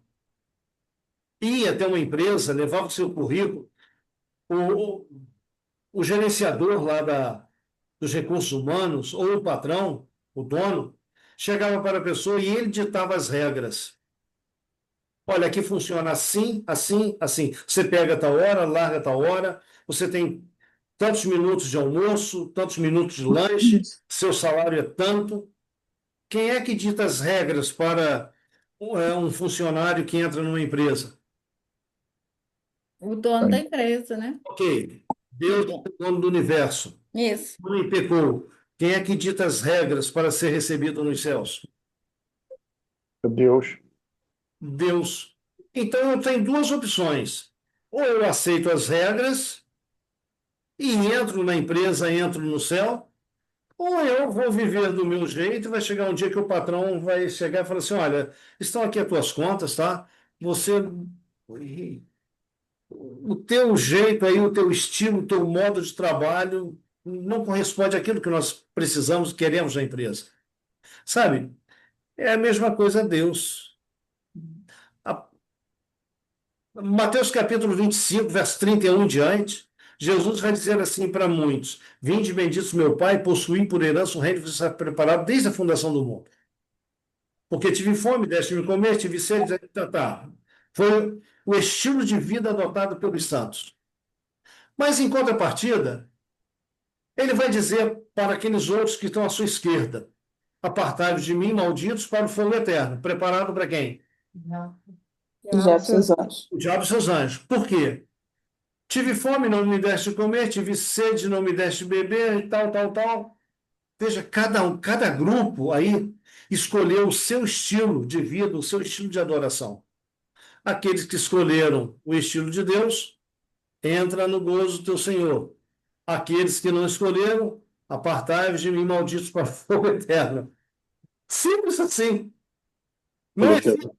ia até uma empresa, levava o seu currículo, o, o gerenciador lá dos recursos humanos, ou o patrão, o dono, chegava para a pessoa e ele ditava as regras. Olha, aqui funciona assim, assim, assim. Você pega tal hora, larga tal hora, você tem tantos minutos de almoço, tantos minutos de lanche, seu salário é tanto. Quem é que dita as regras para um funcionário que entra numa empresa? O dono da empresa, né? Ok, Deus é o dono do universo. Isso. Não pecou. Quem é que dita as regras para ser recebido nos céus? Deus. Deus. Então eu tenho duas opções. Ou eu aceito as regras e entro na empresa, entro no céu, ou eu vou viver do meu jeito e vai chegar um dia que o patrão vai chegar e falar assim, olha, estão aqui as tuas contas, tá? Você... O teu jeito aí, o teu estilo, o teu modo de trabalho não corresponde àquilo que nós precisamos, queremos na empresa. Sabe? É a mesma coisa a Deus. A- Mateus capítulo 25, verso 31 em diante, Jesus vai dizer assim para muitos: Vinde benditos meu Pai, possuí por herança um reino que está preparado desde a fundação do mundo. Porque tive fome, deste-me comer, tive sede, tá. Foi o estilo de vida adotado pelos santos. Mas, em contrapartida, ele vai dizer para aqueles outros que estão à sua esquerda: Apartai-vos de mim, malditos, para o fogo eterno. Preparado para quem? Já seus anjos. O diabo e seus anjos. Por quê? Tive fome, não me deste comer, tive sede, não me deste beber, e tal, tal, tal. Veja, cada grupo aí escolheu o seu estilo de vida, o seu estilo de adoração. Aqueles que escolheram o estilo de Deus, entra no gozo do teu Senhor. Aqueles que não escolheram, apartai-vos de mim, malditos, para o fogo eterno. Simples assim. Não existe,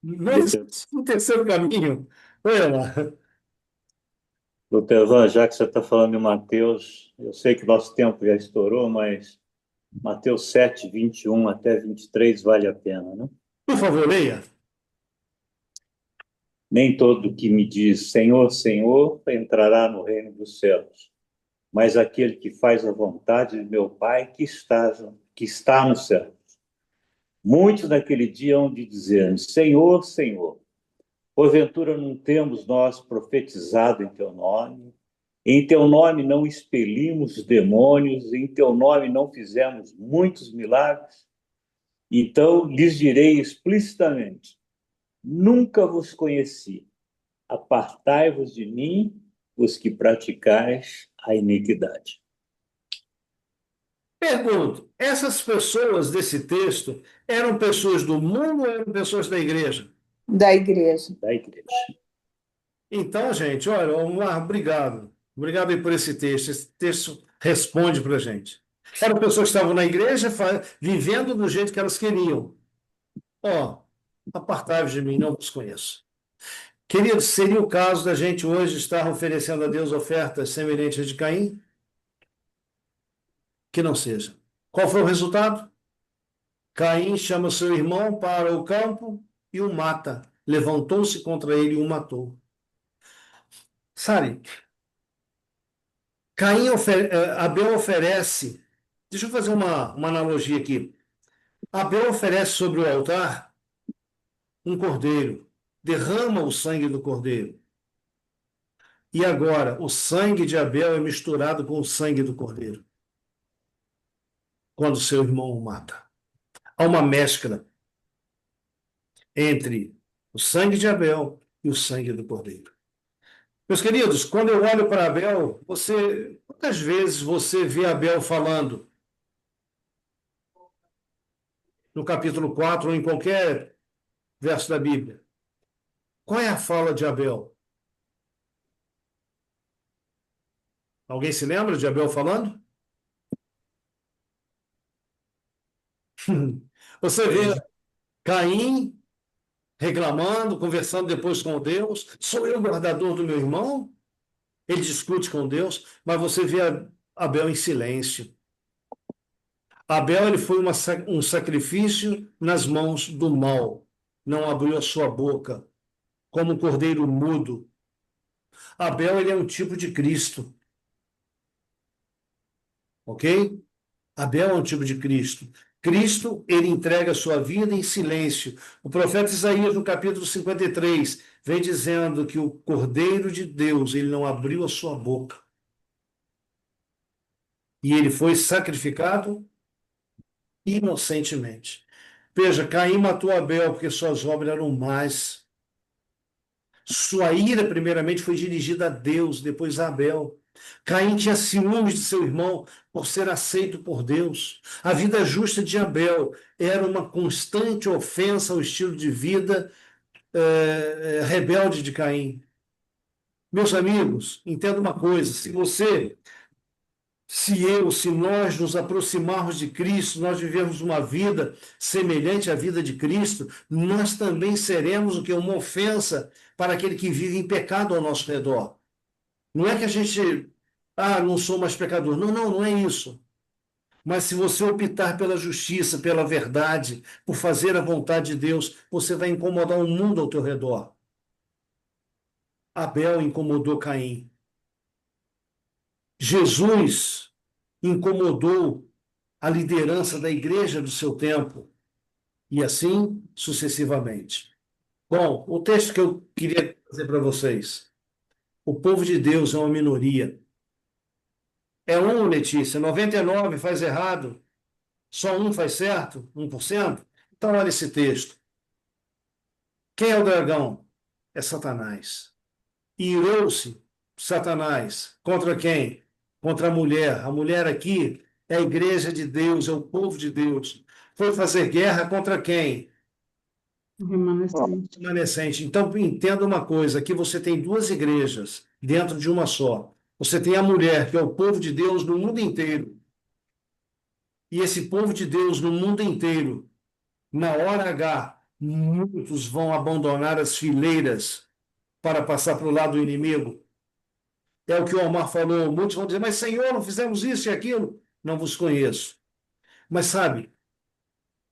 não existe um terceiro caminho. Olha lá. Lutervan, já que você está falando de Mateus, eu sei que nosso tempo já estourou, mas Mateus 7, 21 até 23 vale a pena, né? Por favor, leia. Nem todo que me diz Senhor, Senhor entrará no reino dos céus, mas aquele que faz a vontade de meu Pai que está no céu. Muitos naquele dia hão de dizer, Senhor, Senhor, porventura não temos nós profetizado em teu nome? Em teu nome não expelimos demônios, em teu nome não fizemos muitos milagres? Então lhes direi explicitamente, nunca vos conheci. Apartai-vos de mim, os que praticais a iniquidade. Pergunto, essas pessoas desse texto eram pessoas do mundo ou eram pessoas da igreja? Da igreja. Da igreja. Então, gente, olha, Omar, obrigado. Obrigado aí por esse texto. Esse texto responde para a gente. Eram pessoas que estavam na igreja, vivendo do jeito que elas queriam. Ó, apartai-vos de mim, não vos conheço. Queridos, seria o caso da gente hoje estar oferecendo a Deus ofertas semelhantes às de Caim? Que não seja. Qual foi o resultado? Caim chama seu irmão para o campo e o mata. Levantou-se contra ele e o matou. Sabe, Abel oferece. Deixa eu fazer uma analogia aqui. Abel oferece sobre o altar um cordeiro, derrama o sangue do cordeiro. E agora, o sangue de Abel é misturado com o sangue do cordeiro, quando seu irmão o mata. Há uma mescla entre o sangue de Abel e o sangue do cordeiro. Meus queridos, quando eu olho para Abel, quantas vezes você vê Abel falando no capítulo 4 ou em qualquer verso da Bíblia? Qual é a fala de Abel? Alguém se lembra de Abel falando? Você vê Ele, Caim reclamando, conversando depois com Deus. Sou eu o guardador do meu irmão? Ele discute com Deus, mas você vê Abel em silêncio. Abel ele foi um sacrifício nas mãos do mal. Não abriu a sua boca, como um cordeiro mudo. Abel ele é um tipo de Cristo, ok? Abel é um tipo de Cristo. Cristo, ele entrega a sua vida em silêncio. O profeta Isaías, no capítulo 53, vem dizendo que o Cordeiro de Deus, ele não abriu a sua boca. E ele foi sacrificado inocentemente. Veja, Caim matou Abel porque suas obras eram más. Sua ira, primeiramente, foi dirigida a Deus, depois a Abel. Caim tinha ciúmes de seu irmão por ser aceito por Deus. A vida justa de Abel era uma constante ofensa ao estilo de vida rebelde de Caim. Meus amigos, entenda uma coisa: se nós nos aproximarmos de Cristo, nós vivemos uma vida semelhante à vida de Cristo, nós também seremos o que? Uma ofensa para aquele que vive em pecado ao nosso redor. Não é que a gente, não sou mais pecador. Não, não, não é isso. Mas se você optar pela justiça, pela verdade, por fazer a vontade de Deus, você vai incomodar o mundo ao teu redor. Abel incomodou Caim. Jesus incomodou a liderança da igreja do seu tempo, e assim sucessivamente. Bom, o texto que eu queria trazer para vocês. O povo de Deus é uma minoria. É um, Letícia, 99 faz errado, só um faz certo, 1%. Então, olha esse texto. Quem é o dragão? É Satanás. E irou-se Satanás contra quem? Contra a mulher. A mulher aqui é a igreja de Deus, é o povo de Deus. Foi fazer guerra contra quem? O remanescente. Remanescente. Então, entenda uma coisa: aqui você tem duas igrejas dentro de uma só. Você tem a mulher, que é o povo de Deus no mundo inteiro. E esse povo de Deus no mundo inteiro, na hora H, muitos vão abandonar as fileiras para passar para o lado do inimigo. É o que o Omar falou. Muitos vão dizer: mas Senhor, não fizemos isso e aquilo. Não vos conheço. Mas sabe,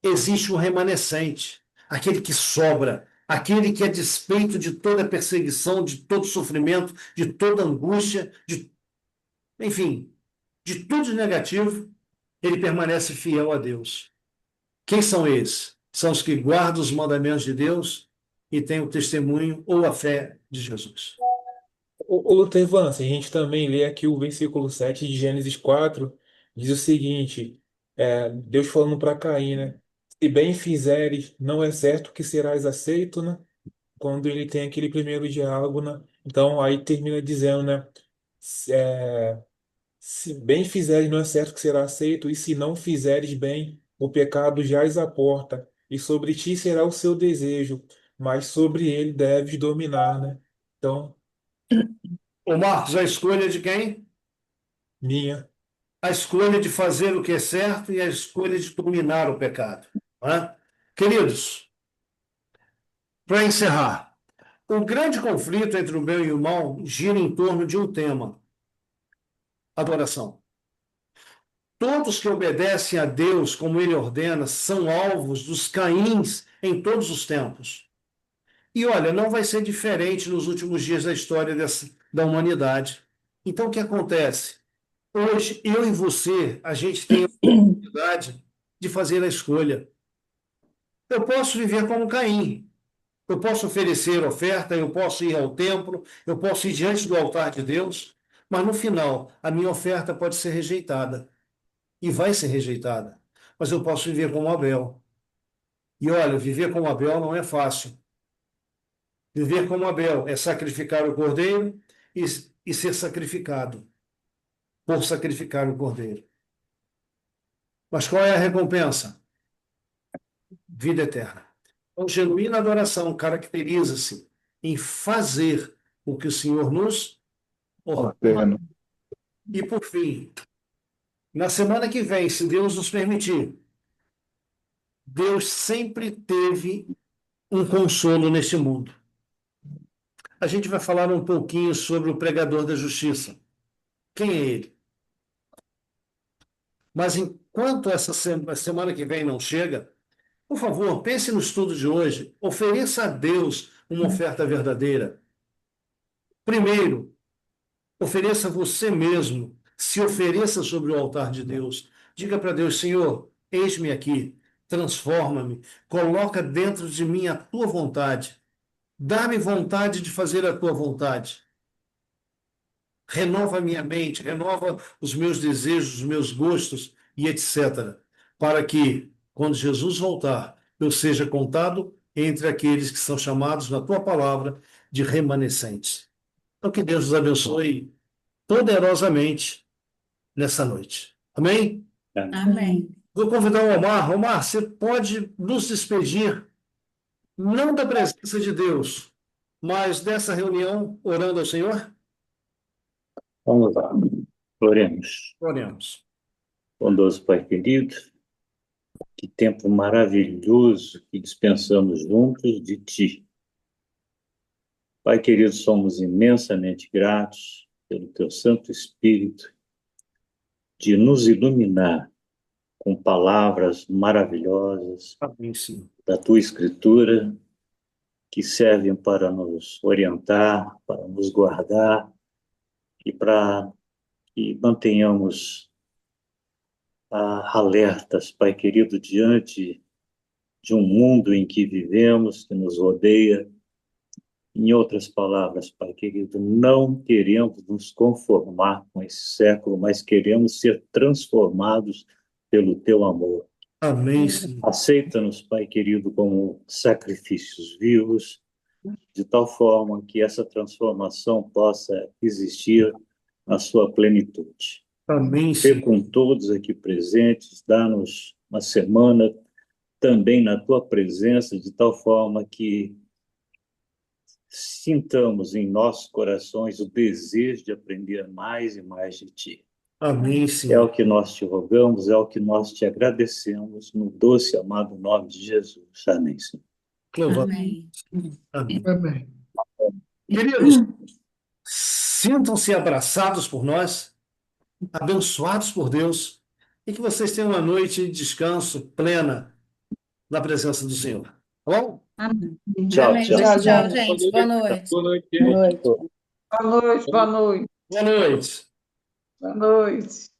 existe um remanescente, aquele que sobra, aquele que, a despeito de toda perseguição, de todo sofrimento, de toda angústia, enfim, de tudo de negativo, ele permanece fiel a Deus. Quem são esses? São os que guardam os mandamentos de Deus e têm o testemunho ou a fé de Jesus. ô Lutervan, se a gente também lê aqui o versículo 7 de Gênesis 4, diz o seguinte, Deus falando para Caim, né? Se bem fizeres, não é certo que serás aceito, né? Quando ele tem aquele primeiro diálogo, né? Então aí termina dizendo, né? Se, se bem fizeres, não é certo que será aceito, e se não fizeres bem, o pecado jaz à porta, e sobre ti será o seu desejo, mas sobre ele deves dominar, né? Então, Ô Marcos, a escolha de quem? Minha. A escolha de fazer o que é certo e a escolha de dominar o pecado. Não é? Queridos, para encerrar, o grande conflito entre o bem e o mal gira em torno de um tema: adoração. Todos que obedecem a Deus como ele ordena são alvos dos Caíns em todos os tempos. E olha, não vai ser diferente nos últimos dias da história da humanidade. Então, o que acontece? Hoje, eu e você, a gente tem a oportunidade de fazer a escolha. Eu posso viver como Caim. Eu posso oferecer oferta, eu posso ir ao templo, eu posso ir diante do altar de Deus, mas no final, a minha oferta pode ser rejeitada. E vai ser rejeitada. Mas eu posso viver como Abel. E olha, viver como Abel não é fácil. Viver como Abel é sacrificar o cordeiro e ser sacrificado por sacrificar o cordeiro. Mas qual é a recompensa? Vida eterna. Então, genuína adoração caracteriza-se em fazer o que o Senhor nos ordena. Ordena. E por fim, na semana que vem, se Deus nos permitir, Deus sempre teve um consolo neste mundo. A gente vai falar um pouquinho sobre o pregador da justiça. Quem é ele? Mas enquanto essa semana que vem não chega, por favor, pense no estudo de hoje. Ofereça a Deus uma oferta verdadeira. Primeiro, ofereça você mesmo. Se ofereça sobre o altar de Deus. Diga para Deus, Senhor, eis-me aqui, transforma-me, coloca dentro de mim a tua vontade. Dá-me vontade de fazer a tua vontade. Renova a minha mente, renova os meus desejos, os meus gostos e etc. Para que, quando Jesus voltar, eu seja contado entre aqueles que são chamados na tua palavra de remanescentes. Então, que Deus nos abençoe poderosamente nessa noite. Amém? Amém. Vou convidar o Omar. Omar, você pode nos despedir, não da presença de Deus, mas dessa reunião, orando ao Senhor? Vamos lá. Oremos. Oremos. Bondoso Pai querido, que tempo maravilhoso que dispensamos juntos de Ti. Pai querido, somos imensamente gratos pelo Teu Santo Espírito de nos iluminar com palavras maravilhosas Amém, Senhor. da Tua Escritura, que servem para nos orientar, para nos guardar e para que mantenhamos alertas, Pai querido, diante de um mundo em que vivemos, que nos rodeia. Em outras palavras, Pai querido, não queremos nos conformar com esse século, mas queremos ser transformados pelo Teu amor. Amém, Senhor. Aceita-nos, Pai querido, como sacrifícios vivos, de tal forma que essa transformação possa existir na sua plenitude. Amém, Ser Senhor. com todos aqui presentes, dá-nos uma semana também na Tua presença, de tal forma que sintamos em nossos corações o desejo de aprender mais e mais de Ti. Amém, É Senhor. o que nós Te rogamos, é o que nós Te agradecemos, no doce e amado nome de Jesus. Amém, Senhor. Louvado. Amém. Amém. Amém. Queridos, sintam-se abraçados por nós, abençoados por Deus, e que vocês tenham uma noite de descanso plena na presença do Senhor. Tá bom? Amém. Tchau, Amém. tchau. Tchau, Tchau, gente. Boa noite. Boa noite, Boa gente. noite. Boa noite, boa noite, Boa noite. boa noite.